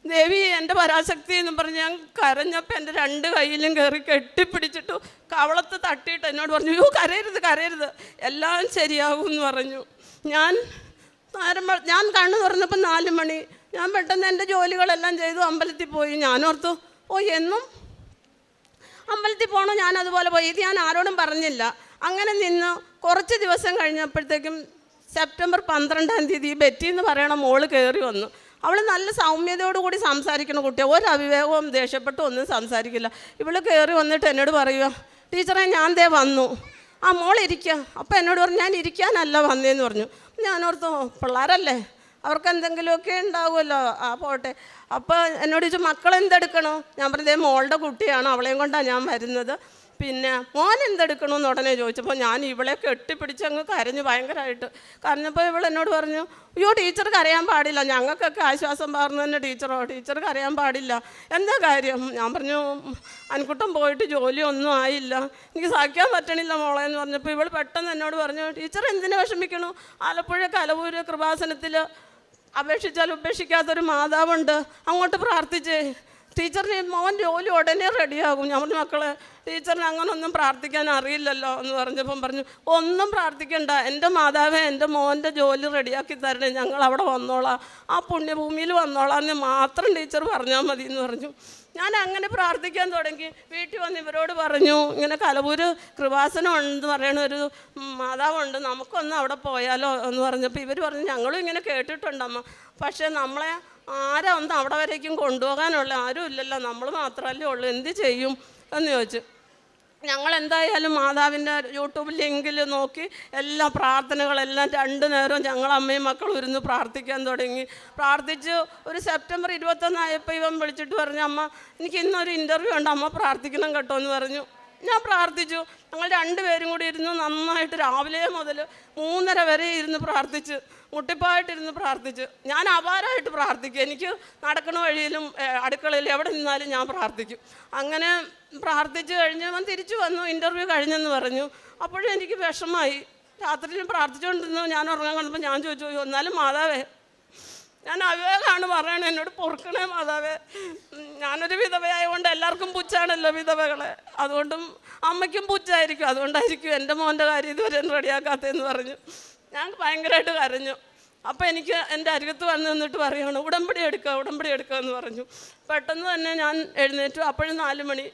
ദേവി എൻ്റെ പരാശക്തി എന്ന് പറഞ്ഞ് ഞാൻ കരഞ്ഞപ്പോൾ എൻ്റെ 2 കൈയിലും കയറി കെട്ടിപ്പിടിച്ചിട്ടു കവളത്ത് തട്ടിയിട്ട് എന്നോട് പറഞ്ഞു, യോ കരയരുത്, എല്ലാം ശരിയാകും എന്ന് പറഞ്ഞു. ഞാൻ കണ്ണു തുറന്നപ്പോൾ 4 മണി. ഞാൻ പെട്ടെന്ന് എൻ്റെ ജോലികളെല്ലാം ചെയ്തു അമ്പലത്തിൽ പോയി. ഞാനോർത്തു എന്നും അമ്പലത്തിൽ പോകണം, ഞാൻ അതുപോലെ പോയി. ഇത് ഞാൻ ആരോടും പറഞ്ഞില്ല. അങ്ങനെ നിന്ന് കുറച്ച് ദിവസം കഴിഞ്ഞപ്പോഴത്തേക്കും സെപ്റ്റംബർ 12-ാം തീയതി ബെറ്റി എന്ന് പറയണ മോള് കയറി വന്നു. അവൾ നല്ല സൗമ്യതയോടുകൂടി സംസാരിക്കുന്ന കുട്ടിയാണ്. ഒരു അവിവേകവും ദേഷ്യപ്പെട്ട് ഒന്നും സംസാരിക്കില്ല. ഇവൾ കയറി വന്നിട്ട് എന്നോട് പറയുക, ടീച്ചറെ ഞാൻ ദേ വന്നു. മോളിരിക്കുക. അപ്പോൾ എന്നോട് പറഞ്ഞു, ഞാൻ ഇരിക്കാനല്ല വന്നേന്ന് പറഞ്ഞു. ഞാനോർത്തു പിള്ളേരല്ലേ, അവർക്ക് എന്തെങ്കിലുമൊക്കെ ഉണ്ടാവുമല്ലോ, പോട്ടെ. അപ്പോൾ എന്നോട് ചോദിച്ചു, മക്കളെന്തെടുക്കണോ? ഞാൻ പറഞ്ഞതേ മോളുടെ കുട്ടിയാണ്, അവളെയും കൊണ്ടാണ് ഞാൻ വരുന്നത്. പിന്നെ മോൻ എന്തെടുക്കണമെന്ന് ഉടനെ ചോദിച്ചപ്പോൾ ഞാൻ ഇവളെ കെട്ടിപ്പിടിച്ച് അങ്ങ് കരഞ്ഞു ഭയങ്കരമായിട്ട്. കരഞ്ഞപ്പോൾ ഇവൾ എന്നോട് പറഞ്ഞു, അയ്യോ ടീച്ചർ കരയാൻ പാടില്ല, ഞങ്ങൾക്കൊക്കെ ആശ്വാസം പകർന്നു തന്നെ ടീച്ചർ കരയാൻ പാടില്ല, എന്താ കാര്യം? ഞാൻ പറഞ്ഞു, അൻകുട്ടൻ പോയിട്ട് ജോലിയൊന്നും ആയില്ല, എനിക്ക് സഹിക്കാൻ പറ്റണില്ല മോളെ എന്ന് പറഞ്ഞപ്പോൾ ഇവൾ പെട്ടെന്ന് എന്നോട് പറഞ്ഞു, ടീച്ചർ എന്തിനു വിഷമിക്കണു? ആലപ്പുഴ കലവൂര് കൃപാസനത്തിൽ അപേക്ഷിച്ചാൽ ഉപേക്ഷിക്കാത്തൊരു മാതാവുണ്ട്, അങ്ങോട്ട് പ്രാർത്ഥിച്ചേ, ടീച്ചറിന് മോൻ ജോലി ഉടനെ റെഡിയാകും. ഞാൻ പറഞ്ഞു, മക്കളെ ടീച്ചറിന് അങ്ങനൊന്നും പ്രാർത്ഥിക്കാൻ അറിയില്ലല്ലോ എന്ന് പറഞ്ഞപ്പം പറഞ്ഞു, ഒന്നും പ്രാർത്ഥിക്കണ്ട, എൻ്റെ മാതാവേ എൻ്റെ മോൻ്റെ ജോലി റെഡിയാക്കി തരണേ, ഞങ്ങൾ അവിടെ വന്നോളാം, ആ പുണ്യഭൂമിയിൽ വന്നോളാം എന്ന് മാത്രം ടീച്ചർ പറഞ്ഞാൽ മതി എന്ന് പറഞ്ഞു. ഞാൻ അങ്ങനെ പ്രാർത്ഥിക്കാൻ തുടങ്ങി. വീട്ടിൽ വന്ന് ഇവരോട് പറഞ്ഞു, ഇങ്ങനെ കലവൂര് കൃപാസനം ഉണ്ടെന്ന് പറയണ ഒരു മാതാവുണ്ട്, നമുക്കൊന്ന് അവിടെ പോയാലോ എന്ന് പറഞ്ഞപ്പോൾ ഇവർ പറഞ്ഞു, ഞങ്ങളും ഇങ്ങനെ കേട്ടിട്ടുണ്ടമ്മ, പക്ഷേ നമ്മളെ ആരാ ഒന്ന് അവിടെ വരേക്കും കൊണ്ടുപോകാനുള്ള ആരും ഇല്ലല്ലോ, നമ്മൾ മാത്രമല്ലേ ഉള്ളൂ, എന്ത് ചെയ്യും എന്ന് ചോദിച്ചു. ഞങ്ങൾ എന്തായാലും മാതാവിൻ്റെ യൂട്യൂബ് ലിങ്കിൽ നോക്കി എല്ലാ പ്രാർത്ഥനകളെല്ലാം 2 നേരവും ഞങ്ങൾ അമ്മയും മക്കളും ഇരുന്ന് പ്രാർത്ഥിക്കാൻ തുടങ്ങി. പ്രാർത്ഥിച്ച് ഒരു സെപ്റ്റംബർ 21 ആയപ്പോൾ ഇവൻ വിളിച്ചിട്ട് പറഞ്ഞു, അമ്മ എനിക്ക് ഇന്നൊരു ഇൻ്റർവ്യൂ ഉണ്ട്, അമ്മ പ്രാർത്ഥിക്കണം കേട്ടോ എന്ന് പറഞ്ഞു. ഞാൻ പ്രാർത്ഥിച്ചു. ഞങ്ങൾ 2 പേരും കൂടി ഇരുന്ന് നന്നായിട്ട് രാവിലെ മുതൽ 3:30 വരെ ഇരുന്ന് പ്രാർത്ഥിച്ച്, മുട്ടിപ്പായിട്ടിരുന്ന് പ്രാർത്ഥിച്ച്. ഞാൻ അപാരമായിട്ട് പ്രാർത്ഥിക്കും. എനിക്ക് നടക്കണ വഴിയിലും അടുക്കളയിൽ എവിടെ നിന്നാലും ഞാൻ പ്രാർത്ഥിക്കും. അങ്ങനെ പ്രാർത്ഥിച്ച് കഴിഞ്ഞ് അവൻ തിരിച്ചു വന്നു, ഇൻ്റർവ്യൂ കഴിഞ്ഞെന്ന് പറഞ്ഞു. അപ്പോഴും എനിക്ക് വിഷമമായി. രാത്രിയിലും പ്രാർത്ഥിച്ചുകൊണ്ടിരുന്നു. ഞാൻ ഉറങ്ങാൻ കണ്ടപ്പോൾ ഞാൻ ചോദിച്ചു, എന്നാലും മാതാവേ, ഞാൻ അവിവേകാണ് പറയണേ, എന്നോട് പൊറുക്കണേ മാതാവേ, ഞാനൊരു വിധവയായതുകൊണ്ട് എല്ലാവർക്കും പുച്ഛാണല്ലോ വിധവകളെ, അതുകൊണ്ടും അമ്മയ്ക്കും പുച്ഛായിരിക്കും, അതുകൊണ്ടായിരിക്കും എൻ്റെ മോൻ്റെ കാര്യം ഇതുവരെ റെഡിയാക്കാത്തതെന്ന് പറഞ്ഞു. ഞാൻ ഭയങ്കരമായിട്ട് കരഞ്ഞു. അപ്പോൾ എനിക്ക് എൻ്റെ അരികത്ത് വന്ന് നിന്നിട്ട് പറയുകയാണ്, ഉടമ്പടി എടുക്കുക എന്ന് പറഞ്ഞു. പെട്ടെന്ന് തന്നെ ഞാൻ എഴുന്നേറ്റു. അപ്പോഴും 4 മണി.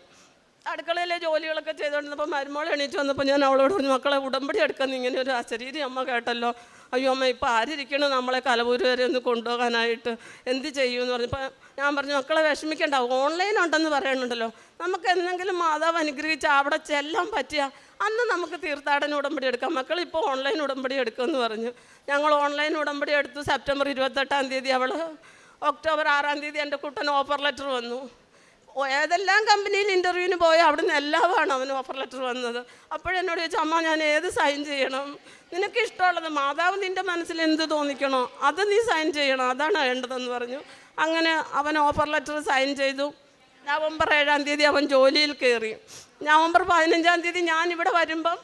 അടുക്കളയിലെ ജോലികളൊക്കെ ചെയ്തുകൊണ്ടിരുന്നപ്പോൾ മരുമോൾ എണീറ്റ് വന്നപ്പോൾ ഞാൻ അവളോട് പറഞ്ഞു, മക്കളെ ഉടമ്പടി എടുക്കുന്ന ഇങ്ങനെ ഒരു അശരീരി അമ്മ കേട്ടല്ലോ, അയ്യോ അമ്മ ഇപ്പോൾ ആരിയ്ക്കണം നമ്മളെ കലവൂര് വരെ ഒന്ന് കൊണ്ടുപോകാനായിട്ട്, എന്ത് ചെയ്യുമെന്ന് പറഞ്ഞപ്പോൾ ഞാൻ പറഞ്ഞു, മക്കളെ വിഷമിക്കേണ്ട, ഓൺലൈൻ ഉണ്ടെന്ന് പറയുന്നുണ്ടല്ലോ, നമുക്ക് എന്തെങ്കിലും മാതാവ് അനുഗ്രഹിച്ച് അവിടെ ചെല്ലാൻ പറ്റിയ അന്ന് നമുക്ക് തീർത്ഥാടന ഉടമ്പടി എടുക്കാം, മക്കൾ ഇപ്പോൾ ഓൺലൈൻ ഉടമ്പടി എടുക്കുമെന്ന് പറഞ്ഞു. ഞങ്ങൾ ഓൺലൈൻ ഉടമ്പടി എടുത്തു. സെപ്റ്റംബർ 28-ാം തീയതി അവൾ, ഒക്ടോബർ 6-ാം തീയതി എൻ്റെ കുട്ടൻ ഓഫർ ലെറ്റർ വന്നു. ഏതെല്ലാം കമ്പനിയിൽ ഇൻ്റർവ്യൂവിന് പോയോ അവിടുന്ന് എല്ലാമാണ് അവന് ഓഫർ ലെറ്റർ വന്നത്. അപ്പോഴെന്നോട് ചോദിച്ചു, അമ്മ ഞാൻ ഏത് സൈൻ ചെയ്യണം? നിനക്ക് ഇഷ്ടമുള്ളത്, മാതാവ് നിൻ്റെ മനസ്സിൽ എന്ത് തോന്നിക്കണോ അത് നീ സൈൻ ചെയ്യണം, അതാണ് വേണ്ടതെന്ന് പറഞ്ഞു. അങ്ങനെ അവൻ ഓഫർ ലെറ്റർ സൈൻ ചെയ്തു. നവംബർ 7-ാം തീയതി അവൻ ജോലിയിൽ കയറി. നവംബർ 15-ാം തീയതി ഞാനിവിടെ വരുമ്പം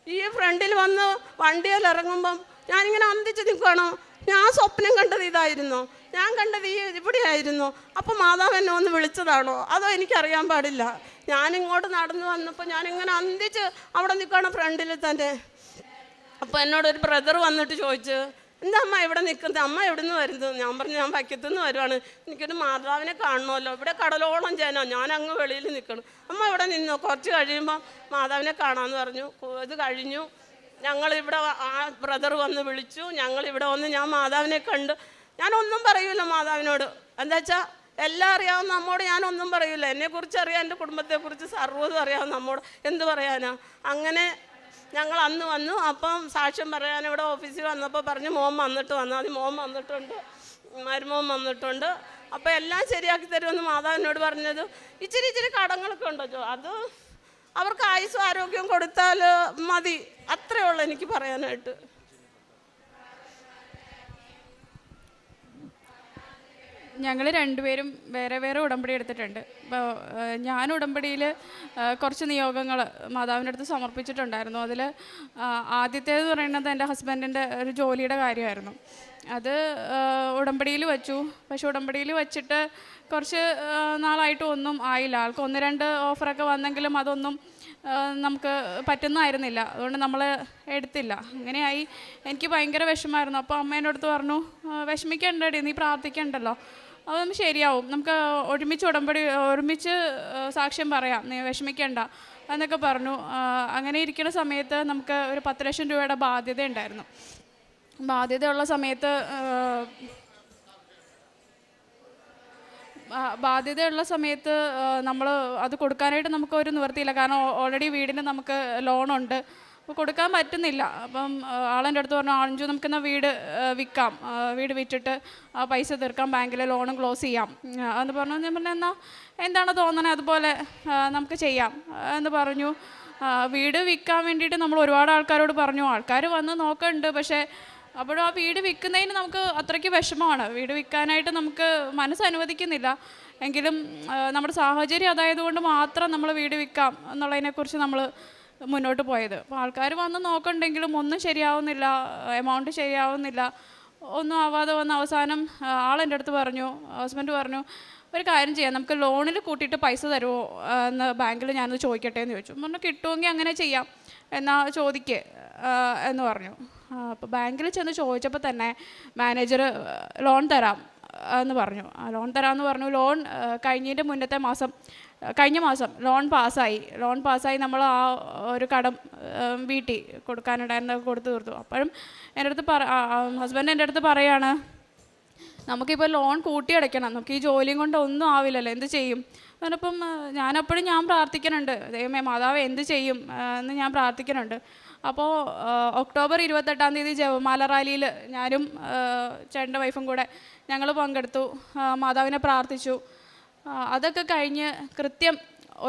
ഈ ഫ്രണ്ടിൽ വന്ന് വണ്ടിയിൽ ഇറങ്ങുമ്പം ഞാനിങ്ങനെ അന്തിച്ച് നിൽക്കുകയാണോ, ഞാൻ സ്വപ്നം കണ്ടത് ഇതായിരുന്നു, ഞാൻ കണ്ടത് ഇവിടെ ആയിരുന്നു, അപ്പോൾ മാതാവ് എന്നെ ഒന്ന് വിളിച്ചതാണോ അതോ എനിക്കറിയാൻ പാടില്ല. ഞാനിങ്ങോട്ട് നടന്നു വന്നപ്പോൾ ഞാനിങ്ങനെ അന്തിച്ച് അവിടെ നിൽക്കുകയാണ് ഫ്രണ്ടിൽ തന്നെ. അപ്പോൾ എന്നോടൊരു ബ്രദർ വന്നിട്ട് ചോദിച്ചു, എന്താ അമ്മ ഇവിടെ നിൽക്കുന്നത്, അമ്മ എവിടെ നിന്ന് വരുന്നത്? ഞാൻ പറഞ്ഞു, ഞാൻ വൈക്കത്തുനിന്ന് വരുവാണ്, എനിക്കൊരു മാതാവിനെ കാണണമല്ലോ, ഇവിടെ കടലോളം ജനം, ഞാൻ അങ്ങ് വെളിയിൽ നിൽക്കണം. അമ്മ ഇവിടെ നിന്നോ, കുറച്ച് കഴിയുമ്പോൾ മാതാവിനെ കാണാമെന്ന് പറഞ്ഞു. ഇത് കഴിഞ്ഞു. ഞങ്ങളിവിടെ ആ ബ്രദർ വന്ന് വിളിച്ചു. ഞങ്ങളിവിടെ വന്ന് ഞാൻ മാതാവിനെ കണ്ട്. ഞാനൊന്നും പറയൂല മാതാവിനോട്, എന്താ വെച്ചാൽ എല്ലാം അറിയാവുന്ന നമ്മോട് ഞാനൊന്നും പറയൂല. എന്നെക്കുറിച്ച് അറിയാം, എൻ്റെ കുടുംബത്തെക്കുറിച്ച് സർവ്വതും അറിയാവുന്ന നമ്മോട് എന്ത് പറയാനാ. അങ്ങനെ ഞങ്ങൾ അന്ന് വന്നു. അപ്പം സാക്ഷ്യം പറയാൻ ഇവിടെ ഓഫീസിൽ വന്നപ്പോൾ പറഞ്ഞു, മോൻ വന്നിട്ട് വന്നാൽ മതി. മോൻ വന്നിട്ടുണ്ട്, മരുമോൻ വന്നിട്ടുണ്ട്, അപ്പോൾ എല്ലാം ശരിയാക്കി തരുമെന്ന് മാതാവിനോട് പറഞ്ഞത്. ഇച്ചിരി കടങ്ങളൊക്കെ ഉണ്ടോ, അത് അവർക്ക് ആയുസ്സും ആരോഗ്യവും കൊടുത്താൽ മതി, അത്രയേ ഉള്ളൂ എനിക്ക് പറയാനായിട്ട്. ഞങ്ങൾ രണ്ടുപേരും വേറെ വേറെ ഉടമ്പടി എടുത്തിട്ടുണ്ട്. ഇപ്പോൾ ഞാൻ ഉടമ്പടിയിൽ കുറച്ച് നിയോഗങ്ങൾ മാതാവിൻ്റെ അടുത്ത് സമർപ്പിച്ചിട്ടുണ്ടായിരുന്നു. അതിൽ ആദ്യത്തേതെന്ന് പറയുന്നത് എൻ്റെ ഹസ്ബൻഡിൻ്റെ ഒരു ജോലിയുടെ കാര്യമായിരുന്നു. അത് ഉടമ്പടിയിൽ വെച്ചു. പക്ഷെ ഉടമ്പടിയിൽ വെച്ചിട്ട് കുറച്ച് നാളായിട്ട് ഒന്നും ആയില്ല. ആൾക്ക് 1-2 ഓഫറൊക്കെ വന്നെങ്കിലും അതൊന്നും നമുക്ക് പറ്റുന്നതായിരുന്നില്ല. അതുകൊണ്ട് നമ്മൾ എടുത്തില്ല. അങ്ങനെയായി. എനിക്ക് ഭയങ്കര വിഷമമായിരുന്നു. അപ്പോൾ അമ്മേൻ്റെ അടുത്ത് പറഞ്ഞു, വിഷമിക്കണ്ടടി, നീ പ്രാർത്ഥിക്കണ്ടല്ലോ, അതൊന്നും ശരിയാവും, നമുക്ക് ഒരുമിച്ച് സാക്ഷ്യം പറയാം, നീ വിഷമിക്കണ്ട എന്നൊക്കെ പറഞ്ഞു. അങ്ങനെ ഇരിക്കുന്ന സമയത്ത് നമുക്ക് ഒരു 10 ലക്ഷം രൂപയുടെ ബാധ്യത ഉണ്ടായിരുന്നു. ബാധ്യതയുള്ള സമയത്ത് നമ്മൾ അത് കൊടുക്കാനായിട്ട് നമുക്ക് ഒരു നിവൃത്തിയില്ല. കാരണം ഓൾറെഡി വീടിന് നമുക്ക് ലോണുണ്ട്. അപ്പോൾ കൊടുക്കാൻ പറ്റുന്നില്ല. അപ്പം ആളെൻ്റെ അടുത്ത് പറഞ്ഞു, ആഞ്ചു നമുക്കെന്നാൽ വീട് വിൽക്കാം, വീട് വിറ്റിട്ട് ആ പൈസ തീർക്കാം, ബാങ്കിലെ ലോണും ക്ലോസ് ചെയ്യാം എന്ന് പറഞ്ഞു. ഞാൻ പറഞ്ഞു, എന്നാൽ എന്താണ് തോന്നണേ അതുപോലെ നമുക്ക് ചെയ്യാം എന്ന് പറഞ്ഞു. വീട് വിൽക്കാൻ വേണ്ടിയിട്ട് നമ്മൾ ഒരുപാട് ആൾക്കാരോട് പറഞ്ഞു. ആൾക്കാർ വന്ന് നോക്കുന്നുണ്ട്. പക്ഷേ അപ്പോഴും ആ വീട് വിൽക്കുന്നതിന് നമുക്ക് അത്രയ്ക്ക് വിഷമമാണ്. വീട് വിൽക്കാനായിട്ട് നമുക്ക് മനസ്സ് അനുവദിക്കുന്നില്ല. എങ്കിലും നമ്മുടെ സാഹചര്യം അതായതുകൊണ്ട് മാത്രം നമ്മൾ വീട് വിൽക്കാം എന്നുള്ളതിനെക്കുറിച്ച് നമ്മൾ മുന്നോട്ട് പോയത്. അപ്പോൾ ആൾക്കാർ വന്ന് നോക്കണ്ടെങ്കിലും ഒന്നും ശരിയാവുന്നില്ല, എമൗണ്ട് ശരിയാവുന്നില്ല, ഒന്നും ആവാതെ വന്ന് അവസാനം ആളെൻ്റെ അടുത്ത് പറഞ്ഞു, ഹസ്ബൻഡ് പറഞ്ഞു, ഒരു കാര്യം ചെയ്യാം, നമുക്ക് ലോണിൽ കൂട്ടിയിട്ട് പൈസ തരുമോ എന്ന് ബാങ്കിൽ ഞാനത് ചോദിക്കട്ടെ എന്ന് ചോദിച്ചു. പറഞ്ഞു കിട്ടുമെങ്കിൽ അങ്ങനെ ചെയ്യാം, എന്നാൽ ചോദിക്കേ എന്ന് പറഞ്ഞു. അപ്പോൾ ബാങ്കിൽ ചെന്ന് ചോദിച്ചപ്പോൾ തന്നെ മാനേജർ ലോൺ തരാം എന്ന് പറഞ്ഞു. ലോൺ തരാമെന്ന് പറഞ്ഞു. ലോൺ കഴിഞ്ഞ മാസം ലോൺ പാസ്സായി. നമ്മൾ ആ ഒരു കടം വീട്ടി കൊടുക്കാനുണ്ടായിരുന്നതൊക്കെ കൊടുത്തു തീർത്തു. അപ്പോഴും എൻ്റെ അടുത്ത് ഹസ്ബൻഡ് എൻ്റെ അടുത്ത് പറയാണ്, നമുക്കിപ്പോൾ ലോൺ കൂട്ടി അടയ്ക്കണം, നമുക്ക് ഈ ജോലിയും കൊണ്ട് ഒന്നും ആവില്ലല്ലോ, എന്ത് ചെയ്യും? അതിനപ്പം ഞാൻ പ്രാർത്ഥിക്കുന്നുണ്ട്, ദൈവമേ മാതാവ് എന്ത് ചെയ്യും എന്ന് ഞാൻ പ്രാർത്ഥിക്കുന്നുണ്ട്. അപ്പോൾ ഒക്ടോബർ 28 ജപമാല റാലിയിൽ ഞാനും ചേട്ടൻ്റെ വൈഫും കൂടെ ഞങ്ങൾ പങ്കെടുത്തു, മാതാവിനെ പ്രാർത്ഥിച്ചു. അതൊക്കെ കഴിഞ്ഞ് കൃത്യം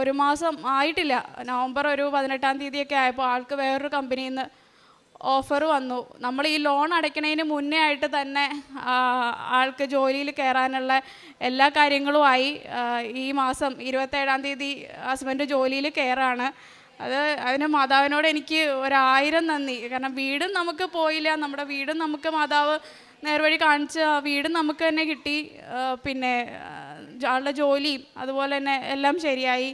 1 മാസം ആയിട്ടില്ല, നവംബർ 18 ആയപ്പോൾ ആൾക്ക് വേറൊരു കമ്പനിയിൽ നിന്ന് ഓഫർ വന്നു. നമ്മൾ ഈ ലോൺ അടയ്ക്കുന്നതിന് മുന്നേ ആയിട്ട് തന്നെ ആൾക്ക് ജോലിയിൽ കയറാനുള്ള എല്ലാ കാര്യങ്ങളുമായി. ഈ മാസം 27 ഹസ്ബൻഡ് ജോലിയിൽ കയറാണ്. അതിന് മാതാവിനോട് എനിക്ക് 1000 നന്ദി. കാരണം വീടും നമുക്ക് പോയില്ല, നമ്മുടെ വീടും നമുക്ക് മാതാവ് നേർവഴി കാണിച്ച് വീടും നമുക്ക് തന്നെ കിട്ടി. പിന്നെ ആളുടെ ജോലിയും അതുപോലെ തന്നെ എല്ലാം ശരിയായി.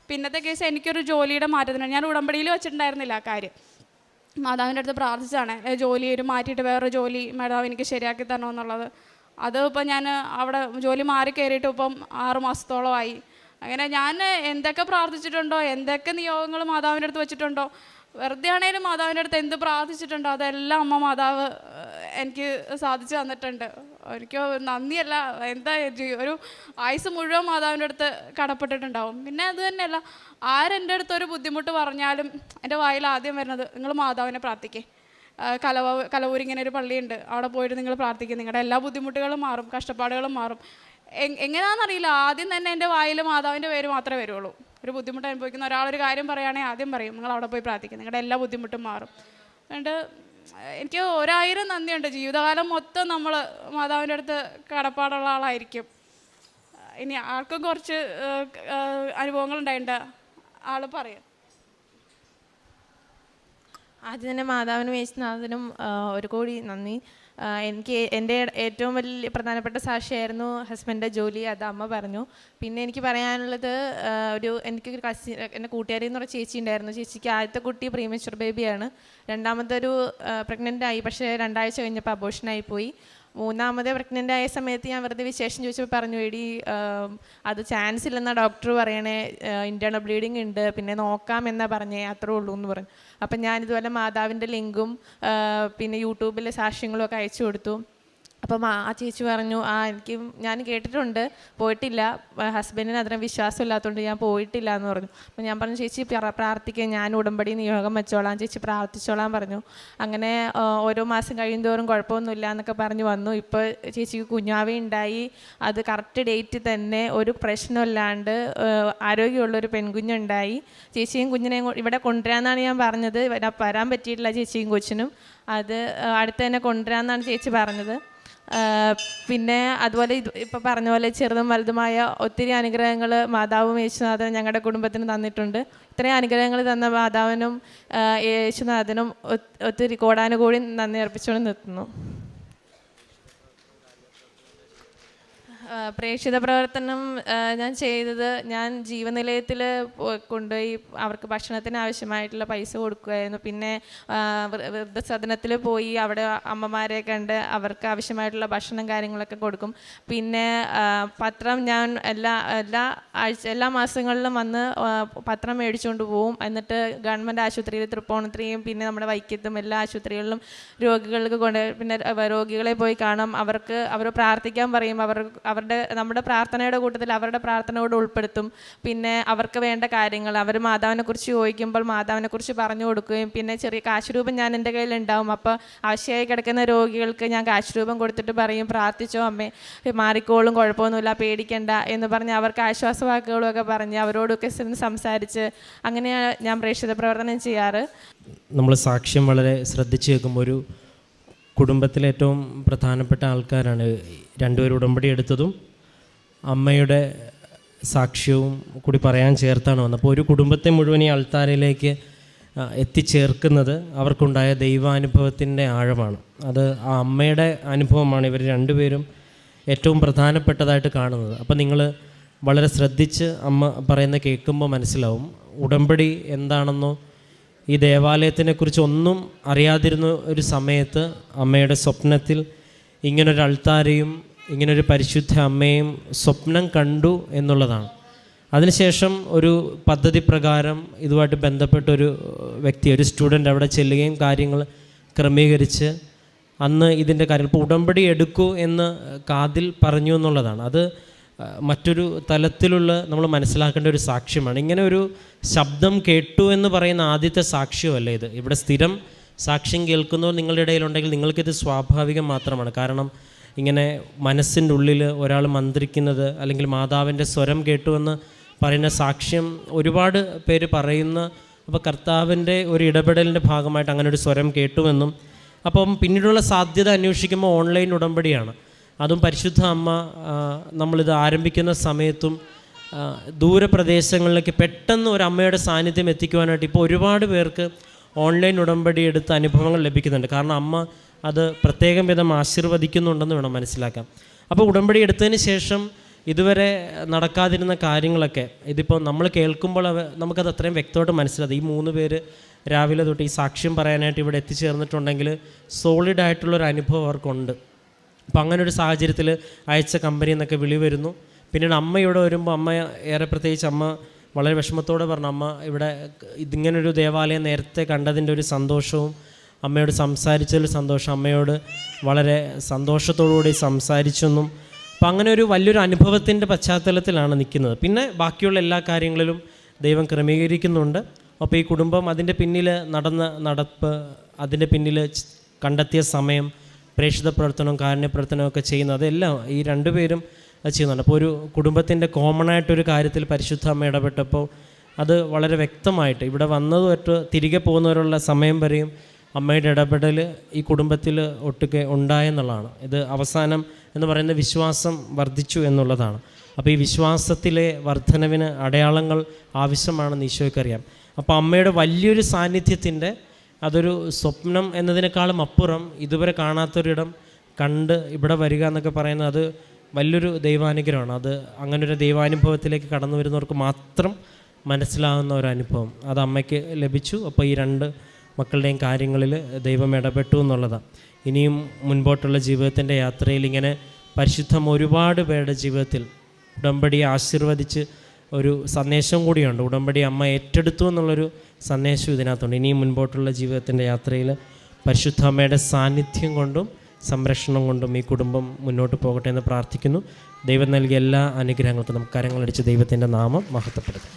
പിന്നത്തെ കേസ് എനിക്കൊരു ജോലിയുടെ മാറ്റത്തിനാണ്. ഞാൻ ഉടമ്പടിയിൽ വെച്ചിട്ടുണ്ടായിരുന്നില്ല ആ കാര്യം. മാതാവിൻ്റെ അടുത്ത് പ്രാർത്ഥിച്ചാണ് ജോലി മാറ്റിയിട്ട് വേറൊരു ജോലി മാതാവ് എനിക്ക് ശരിയാക്കി തരണമെന്നുള്ളത്. അത് ഇപ്പം ഞാൻ അവിടെ ജോലി മാറി കയറിയിട്ട് ഇപ്പം 6 മാസത്തോളമായി. അങ്ങനെ ഞാൻ എന്തൊക്കെ പ്രാർത്ഥിച്ചിട്ടുണ്ടോ, എന്തൊക്കെ നിയോഗങ്ങൾ മാതാവിൻ്റെ അടുത്ത് വെച്ചിട്ടുണ്ടോ, വെറുതെ ആണെങ്കിലും മാതാവിൻ്റെ അടുത്ത് എന്ത് പ്രാർത്ഥിച്ചിട്ടുണ്ടോ അതെല്ലാം മാതാവ് എനിക്ക് സാധിച്ചു തന്നിട്ടുണ്ട്. എനിക്ക് നന്ദിയല്ല, എന്താ ഒരു ആയുസ് മുഴുവൻ മാതാവിൻ്റെ അടുത്ത് കടപ്പെട്ടിട്ടുണ്ടാവും. പിന്നെ അത് തന്നെയല്ല, ആരെൻ്റെ അടുത്ത് ഒരു ബുദ്ധിമുട്ട് പറഞ്ഞാലും എൻ്റെ വായിൽ ആദ്യം വരുന്നത്, നിങ്ങൾ മാതാവിനെ പ്രാർത്ഥിക്കേ, കലവൂർ ഇങ്ങനെ ഒരു പള്ളിയുണ്ട്, അവിടെ പോയിട്ട് നിങ്ങൾ പ്രാർത്ഥിക്കും, നിങ്ങളുടെ എല്ലാ ബുദ്ധിമുട്ടുകളും മാറും, കഷ്ടപ്പാടുകളും മാറും. എങ്ങനെയാണെന്നറിയില്ല, ആദ്യം തന്നെ എൻ്റെ വായിൽ മാതാവിൻ്റെ പേര് മാത്രമേ വരുള്ളൂ. ഒരു ബുദ്ധിമുട്ട് അനുഭവിക്കുന്ന ഒരാളൊരു കാര്യം പറയുകയാണെങ്കിൽ ആദ്യം പറയും, നിങ്ങൾ അവിടെ പോയി പ്രാർത്ഥിക്കും, നിങ്ങളുടെ എല്ലാ ബുദ്ധിമുട്ടും മാറും. അതുകൊണ്ട് എനിക്ക് 1000 നന്ദിയുണ്ട്. ജീവിതകാലം മൊത്തം നമ്മൾ മാതാവിൻ്റെ അടുത്ത് കടപ്പാടുള്ള ആളായിരിക്കും. ഇനി ആൾക്കും കുറച്ച് അനുഭവങ്ങൾ ഉണ്ടായിട്ടുണ്ട്, ആൾ പറയും. ആദ്യം തന്നെ മാതാവിനും യേശുനാഥനും 1 കോടി നന്ദി. എനിക്ക് എൻ്റെ ഏറ്റവും വലിയ പ്രധാനപ്പെട്ട സാക്ഷിയായിരുന്നു ഹസ്ബൻഡിൻ്റെ ജോലി, അത് അമ്മ പറഞ്ഞു. പിന്നെ എനിക്ക് പറയാനുള്ളത്, എനിക്കൊരു എൻ്റെ കൂട്ടുകാരി എന്ന് പറഞ്ഞ ചേച്ചി ഉണ്ടായിരുന്നു. ചേച്ചിക്ക് ആദ്യത്തെ കുട്ടി പ്രീമച്വർ ബേബിയാണ്. രണ്ടാമതൊരു പ്രഗ്നൻ്റ് ആയി, പക്ഷേ 2 ആഴ്ച കഴിഞ്ഞപ്പോൾ അബോർഷനായിപ്പോയി. 3ാമത് പ്രഗ്നൻ്റ് ആയ സമയത്ത് ഞാൻ വെറുതെ വിശേഷം ചോദിച്ചപ്പോൾ പറഞ്ഞു, എടി അത് ചാൻസ് ഇല്ലെന്നാണ് ഡോക്ടർ പറയണേ, ഇൻറ്റേർണൽ ബ്ലീഡിങ് ഉണ്ട്, പിന്നെ നോക്കാമെന്നാണ് പറഞ്ഞേ, അത്രേ ഉള്ളൂ എന്ന് പറഞ്ഞു. അപ്പം ഞാനിതുപോലെ മാതാവിൻ്റെ ലിങ്കും പിന്നെ യൂട്യൂബിലെ സാക്ഷ്യങ്ങളും ഒക്കെ അയച്ചു കൊടുത്തു. അപ്പം ആ ചേച്ചി പറഞ്ഞു, ഞാൻ കേട്ടിട്ടുണ്ട്, പോയിട്ടില്ല, ഹസ്ബൻഡിന് അത്രയും വിശ്വാസമില്ലാത്തതുകൊണ്ട് ഞാൻ പോയിട്ടില്ല എന്ന് പറഞ്ഞു. അപ്പം ഞാൻ പറഞ്ഞു, ചേച്ചി പ്രാർത്ഥിക്കുക, ഞാൻ ഉടമ്പടി നിയോഗം വെച്ചോളാം, ചേച്ചി പ്രാർത്ഥിച്ചോളാം പറഞ്ഞു. അങ്ങനെ ഓരോ മാസം കഴിയുന്തോറും കുഴപ്പമൊന്നുമില്ല എന്നൊക്കെ പറഞ്ഞു വന്നു. ഇപ്പോൾ ചേച്ചിക്ക് കുഞ്ഞാവേ ഉണ്ടായി. അത് കറക്റ്റ് ഡേറ്റ് തന്നെ, ഒരു പ്രശ്നമില്ലാണ്ട് ആരോഗ്യമുള്ളൊരു പെൺകുഞ്ഞുണ്ടായി. ചേച്ചിയും കുഞ്ഞിനെയും ഇവിടെ കൊണ്ടുവരാമെന്നാണ് ഞാൻ പറഞ്ഞത്. വരാൻ പറ്റിയിട്ടില്ല ചേച്ചിയും കൊച്ചിനും. അത് അടുത്ത് തന്നെ കൊണ്ടുവരാമെന്നാണ് ചേച്ചി പറഞ്ഞത്. പിന്നെ അതുപോലെ ഇപ്പോൾ പറഞ്ഞ പോലെ ചെറുതും വലുതുമായ ഒത്തിരി അനുഗ്രഹങ്ങൾ മാതാവും യേശുനാഥനും ഞങ്ങളുടെ കുടുംബത്തിന് തന്നിട്ടുണ്ട്. ഇത്രയും അനുഗ്രഹങ്ങൾ തന്ന മാതാവിനും യേശുനാഥനും ഒത്തിരി കോടാനുകൂടി നന്ദി അർപ്പിച്ചുകൊണ്ട് നിർത്തുന്നു. പ്രേക്ഷിത പ്രവർത്തനം ഞാൻ ചെയ്തത്, ഞാൻ ജീവനിലയത്തിൽ കൊണ്ടുപോയി അവർക്ക് ഭക്ഷണത്തിന് ആവശ്യമായിട്ടുള്ള പൈസ കൊടുക്കുമായിരുന്നു. പിന്നെ വൃദ്ധസദനത്തിൽ പോയി അവിടെ അമ്മമാരെ കണ്ട് അവർക്ക് ആവശ്യമായിട്ടുള്ള ഭക്ഷണം കാര്യങ്ങളൊക്കെ കൊടുക്കും. പിന്നെ പത്രം ഞാൻ എല്ലാ മാസങ്ങളിലും വന്ന് പത്രം മേടിച്ചുകൊണ്ട് പോവും. എന്നിട്ട് ഗവൺമെൻറ് ആശുപത്രിയിൽ തൃപ്പൂണിത്തുറയും പിന്നെ നമ്മുടെ വൈക്കത്തും എല്ലാ ആശുപത്രികളിലും രോഗികൾക്ക് പിന്നെ രോഗികളെ പോയി കാണാം. അവർ പ്രാർത്ഥിക്കാൻ പറയും. നമ്മുടെ പ്രാർത്ഥനയുടെ കൂട്ടത്തിൽ അവരുടെ പ്രാർത്ഥനയോട് ഉൾപ്പെടുത്തും. പിന്നെ അവർക്ക് വേണ്ട കാര്യങ്ങൾ അവർ മാതാവിനെക്കുറിച്ച് ചോദിക്കുമ്പോൾ മാതാവിനെക്കുറിച്ച് പറഞ്ഞു കൊടുക്കുകയും പിന്നെ ചെറിയ കാശുരൂപം ഞാൻ എൻ്റെ കയ്യിലുണ്ടാവും. അപ്പോൾ ആവശ്യമായി കിടക്കുന്ന രോഗികൾക്ക് ഞാൻ കാശുരൂപം കൊടുത്തിട്ട് പറയും, പ്രാർത്ഥിച്ചോ അമ്മേ, മാറിക്കോളും, കുഴപ്പമൊന്നുമില്ല, പേടിക്കണ്ട എന്ന് പറഞ്ഞ് അവർക്ക് ആശ്വാസവാക്കുകളും ഒക്കെ പറഞ്ഞ് അവരോടൊക്കെ സംസാരിച്ച് അങ്ങനെയാണ് ഞാൻ പ്രേക്ഷിത പ്രവർത്തനം ചെയ്യാറ്. നമ്മൾ സാക്ഷ്യം വളരെ ശ്രദ്ധിച്ച് കേൾക്കുമ്പോൾ ഒരു കുടുംബത്തിലെ ഏറ്റവും പ്രധാനപ്പെട്ട ആൾക്കാരാണ് രണ്ടുപേരും ഉടമ്പടി എടുത്തതും അമ്മയുടെ സാക്ഷ്യവും കൂടി പറയാൻ ചേർത്താണ് വന്നത്. അപ്പോൾ ഒരു കുടുംബത്തെ മുഴുവൻ ഈ അൾത്താരയിലേക്ക് എത്തിച്ചേർക്കുന്നത് അവർക്കുണ്ടായ ദൈവാനുഭവത്തിൻ്റെ ആഴമാണ്. അത് ആ അമ്മയുടെ അനുഭവമാണ് ഇവർ രണ്ടുപേരും ഏറ്റവും പ്രധാനപ്പെട്ടതായിട്ട് കാണുന്നത്. അപ്പോൾ നിങ്ങൾ വളരെ ശ്രദ്ധിച്ച് അമ്മ പറയുന്ന കേൾക്കുമ്പോൾ മനസ്സിലാവും ഉടമ്പടി എന്താണെന്നോ ഈ ദേവാലയത്തിനെക്കുറിച്ച് ഒന്നും അറിയാതിരുന്ന ഒരു സമയത്ത് അമ്മയുടെ സ്വപ്നത്തിൽ ഇങ്ങനൊരു അൾത്താരയും ഇങ്ങനൊരു പരിശുദ്ധ അമ്മയും സ്വപ്നം കണ്ടു എന്നുള്ളതാണ്. അതിനുശേഷം ഒരു പദ്ധതി പ്രകാരം ഇതുമായിട്ട് ബന്ധപ്പെട്ടൊരു വ്യക്തി, ഒരു സ്റ്റുഡൻ്റ് അവിടെ ചെല്ലുകയും കാര്യങ്ങൾ ക്രമീകരിച്ച് അന്ന് ഇതിൻ്റെ കാര്യം ഇപ്പോൾ ഉടമ്പടി എടുക്കൂ എന്ന് കാതിൽ പറഞ്ഞു എന്നുള്ളതാണ്. അത് മറ്റൊരു തലത്തിലുള്ള നമ്മൾ മനസ്സിലാക്കേണ്ട ഒരു സാക്ഷ്യമാണ്. ഇങ്ങനെ ഒരു ശബ്ദം കേട്ടു എന്ന് പറയുന്ന ആദ്യത്തെ സാക്ഷ്യമല്ല ഇത്. ഇവിടെ സ്ഥിരം സാക്ഷ്യം കേൾക്കുന്നവർ നിങ്ങളുടെ ഇടയിലുണ്ടെങ്കിൽ നിങ്ങൾക്കിത് സ്വാഭാവികം മാത്രമാണ്. കാരണം ഇങ്ങനെ മനസ്സിൻ്റെ ഉള്ളിൽ ഒരാൾ മന്ത്രിക്കുന്നത് അല്ലെങ്കിൽ മാതാവിൻ്റെ സ്വരം കേട്ടു എന്ന് പറയുന്ന സാക്ഷ്യം ഒരുപാട് പേര് പറയുന്ന, അപ്പോൾ കർത്താവിൻ്റെ ഒരു ഇടപെടലിൻ്റെ ഭാഗമായിട്ട് അങ്ങനെ ഒരു സ്വരം കേട്ടുവെന്നും അപ്പം പിന്നീടുള്ള സാധ്യത അന്വേഷിക്കുമ്പോൾ ഓൺലൈൻ ഉടമ്പടിയാണ്. അതും പരിശുദ്ധ അമ്മ നമ്മളിത് ആരംഭിക്കുന്ന സമയത്തും ദൂരപ്രദേശങ്ങളിലേക്ക് പെട്ടെന്ന് ഒരു അമ്മയുടെ സാന്നിധ്യം എത്തിക്കുവാനായിട്ട് ഇപ്പോൾ ഒരുപാട് പേർക്ക് ഓൺലൈൻ ഉടമ്പടി എടുത്ത അനുഭവങ്ങൾ ലഭിക്കുന്നുണ്ട്. കാരണം അമ്മ അത് പ്രത്യേകം വിധം ആശീർവദിക്കുന്നുണ്ടെന്ന് വേണം മനസ്സിലാക്കാം. അപ്പോൾ ഉടമ്പടി എടുത്തതിന് ശേഷം ഇതുവരെ നടക്കാതിരുന്ന കാര്യങ്ങളൊക്കെ ഇതിപ്പോൾ നമ്മൾ കേൾക്കുമ്പോൾ നമുക്കത് അത്രയും വ്യക്തമായിട്ട് മനസ്സിലാകും. ഈ 3 പേര് രാവിലെ തൊട്ട് ഈ സാക്ഷ്യം പറയാനായിട്ട് ഇവിടെ എത്തിച്ചേർന്നിട്ടുണ്ടെങ്കിൽ സോളിഡായിട്ടുള്ളൊരു അനുഭവം അവർക്കുണ്ട്. അപ്പോൾ അങ്ങനെ ഒരു സാഹചര്യത്തിൽ അയച്ച കമ്പനി എന്നൊക്കെ വിളി വരുന്നു. പിന്നീട് അമ്മ ഇവിടെ വരുമ്പോൾ അമ്മ ഏറെ പ്രത്യേകിച്ച് അമ്മ വളരെ വിഷമത്തോടെ പറഞ്ഞു, അമ്മ ഇവിടെ ഇതിങ്ങനൊരു ദേവാലയം നേരത്തെ കണ്ടതിൻ്റെ ഒരു സന്തോഷവും അമ്മയോട് സംസാരിച്ചതിൽ സന്തോഷം, അമ്മയോട് വളരെ സന്തോഷത്തോടുകൂടി സംസാരിച്ചെന്നും. അപ്പം അങ്ങനെ ഒരു വലിയൊരു അനുഭവത്തിൻ്റെ പശ്ചാത്തലത്തിലാണ് നിൽക്കുന്നത്. പിന്നെ ബാക്കിയുള്ള എല്ലാ കാര്യങ്ങളിലും ദൈവം ക്രമീകരിക്കുന്നുണ്ട്. അപ്പോൾ ഈ കുടുംബം അതിൻ്റെ പിന്നിൽ നടപ്പ്, അതിൻ്റെ പിന്നിൽ കണ്ടെത്തിയ സമയം, പ്രേക്ഷിത പ്രവർത്തനവും കാരുണ്യപ്രവർത്തനവും ഒക്കെ ചെയ്യുന്നത് അതെല്ലാം ഈ 2 പേരും ചെയ്യുന്നുണ്ട്. അപ്പോൾ ഒരു കുടുംബത്തിൻ്റെ കോമൺ ആയിട്ടൊരു കാര്യത്തിൽ പരിശുദ്ധ അമ്മ ഇടപെട്ടപ്പോൾ അത് വളരെ വ്യക്തമായിട്ട് ഇവിടെ വന്നതുമായിട്ട് തിരികെ പോകുന്നവരുള്ള സമയം വരെയും അമ്മയുടെ ഇടപെടൽ ഈ കുടുംബത്തിൽ ഒട്ടുക്കെ ഉണ്ടായെന്നുള്ളതാണ്. ഇത് അവസാനം എന്ന് പറയുന്ന വിശ്വാസം വർദ്ധിച്ചു എന്നുള്ളതാണ്. അപ്പോൾ ഈ വിശ്വാസത്തിലെ വർധനവിന് അടയാളങ്ങൾ ആവശ്യമാണെന്ന് ഈശോയ്ക്കറിയാം. അപ്പോൾ അമ്മയുടെ വലിയൊരു സാന്നിധ്യത്തിൻ്റെ അതൊരു സ്വപ്നം എന്നതിനേക്കാളും അപ്പുറം ഇതുവരെ കാണാത്തൊരിടം കണ്ട് ഇവിടെ വരിക എന്നൊക്കെ പറയുന്നത് അത് വലിയൊരു ദൈവാനുഗ്രഹമാണ്. അത് അങ്ങനൊരു ദൈവാനുഭവത്തിലേക്ക് കടന്നു വരുന്നവർക്ക് മാത്രം മനസ്സിലാകുന്ന ഒരു അനുഭവം അത് അമ്മയ്ക്ക് ലഭിച്ചു. അപ്പോൾ ഈ 2 മക്കളുടെയും കാര്യങ്ങളിൽ ദൈവം ഇടപെട്ടു എന്നുള്ളതാണ്. ഇനിയും മുൻപോട്ടുള്ള ജീവിതത്തിൻ്റെ യാത്രയിൽ ഇങ്ങനെ പരിശുദ്ധം ഒരുപാട് പേരുടെ ജീവിതത്തിൽ ഉടമ്പടിയെ ആശീർവദിച്ച് ഒരു സന്ദേശം കൂടിയുണ്ട്. ഉടമ്പടി അമ്മ ഏറ്റെടുത്തു എന്നുള്ളൊരു സന്ദേശം ഇതിനകത്തുണ്ട്. ഇനിയും മുൻപോട്ടുള്ള ജീവിതത്തിൻ്റെ യാത്രയിൽ പരിശുദ്ധ അമ്മയുടെ സാന്നിധ്യം കൊണ്ടും സംരക്ഷണം കൊണ്ടും ഈ കുടുംബം മുന്നോട്ട് പോകട്ടെ എന്ന് പ്രാർത്ഥിക്കുന്നു. ദൈവം നൽകിയ എല്ലാ അനുഗ്രഹങ്ങൾക്കും നമുക്ക് കരങ്ങളടിച്ച് ദൈവത്തിൻ്റെ നാമം മഹത്വപ്പെടുത്തും.